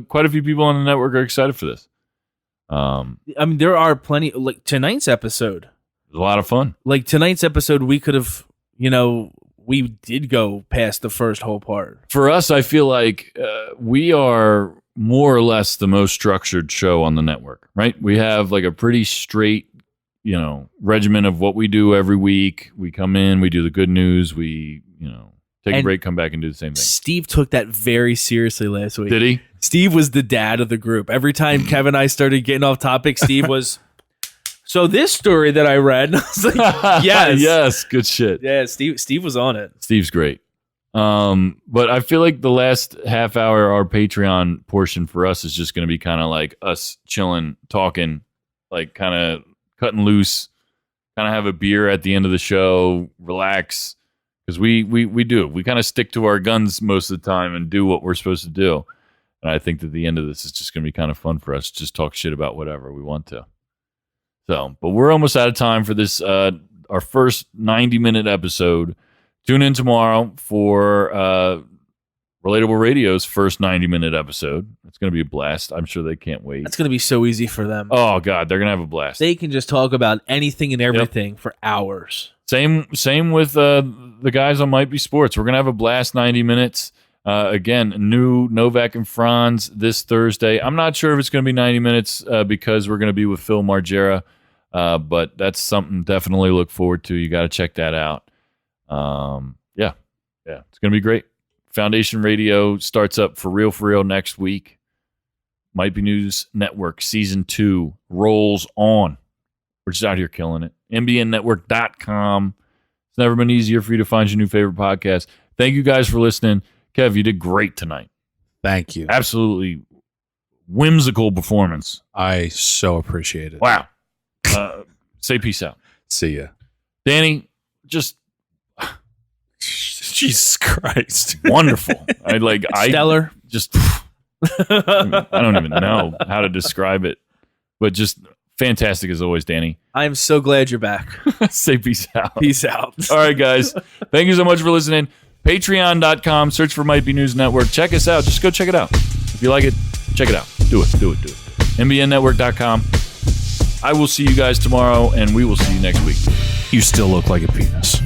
quite a few people on the network are excited for this. I mean, there are plenty. Like tonight's episode, It was a lot of fun. Like tonight's episode, we could have, we did go past the first whole part. For us, I feel like we are more or less the most structured show on the network, right? We have like a pretty straight, regimen of what we do every week. We come in, we do the good news, we, take a break, come back and do the same thing. Steve took that very seriously last week. Did he? Steve was the dad of the group. Every time Kevin and I started getting off topic, Steve was, so this story that I read, I was like, yes. Yes, good shit. Yeah, Steve was on it. Steve's great. But I feel like the last half hour, our Patreon portion for us is just going to be kind of like us chilling, talking, like kind of cutting loose, kind of have a beer at the end of the show, relax. Because we kind of stick to our guns most of the time and do what we're supposed to do. And I think that the end of this is just going to be kind of fun for us. Just talk shit about whatever we want to. So, but we're almost out of time for this, our first 90-minute episode. Tune in tomorrow for Relatable Radio's first 90-minute episode. It's going to be a blast. I'm sure they can't wait. It's going to be so easy for them. Oh, God, they're going to have a blast. They can just talk about anything and everything for hours. Same with the guys on Might Be Sports. We're going to have a blast 90 minutes. Again, new Novak and Franz this Thursday. I'm not sure if it's going to be 90 minutes because we're going to be with Phil Margera, but that's something definitely look forward to. You got to check that out. Yeah, it's going to be great. Foundation Radio starts up for real next week. Might Be News Network Season 2 rolls on. We're just out here killing it. MBNnetwork.com. It's never been easier for you to find your new favorite podcast. Thank you guys for listening. Kev, you did great tonight. Thank you. Absolutely whimsical performance. I so appreciate it. Wow. Say peace out. See ya. Danny, just Jesus Christ. wonderful. Stellar. Just I don't even know how to describe it, but just fantastic as always, Danny. I'm so glad you're back. Say peace out. Peace out. All right, guys. Thank you so much for listening. Patreon.com. Search for Might Be News Network. Check us out. Just go check it out. If you like it, check it out. Do it. MBNnetwork.com. I will see you guys tomorrow, and we will see you next week. You still look like a penis.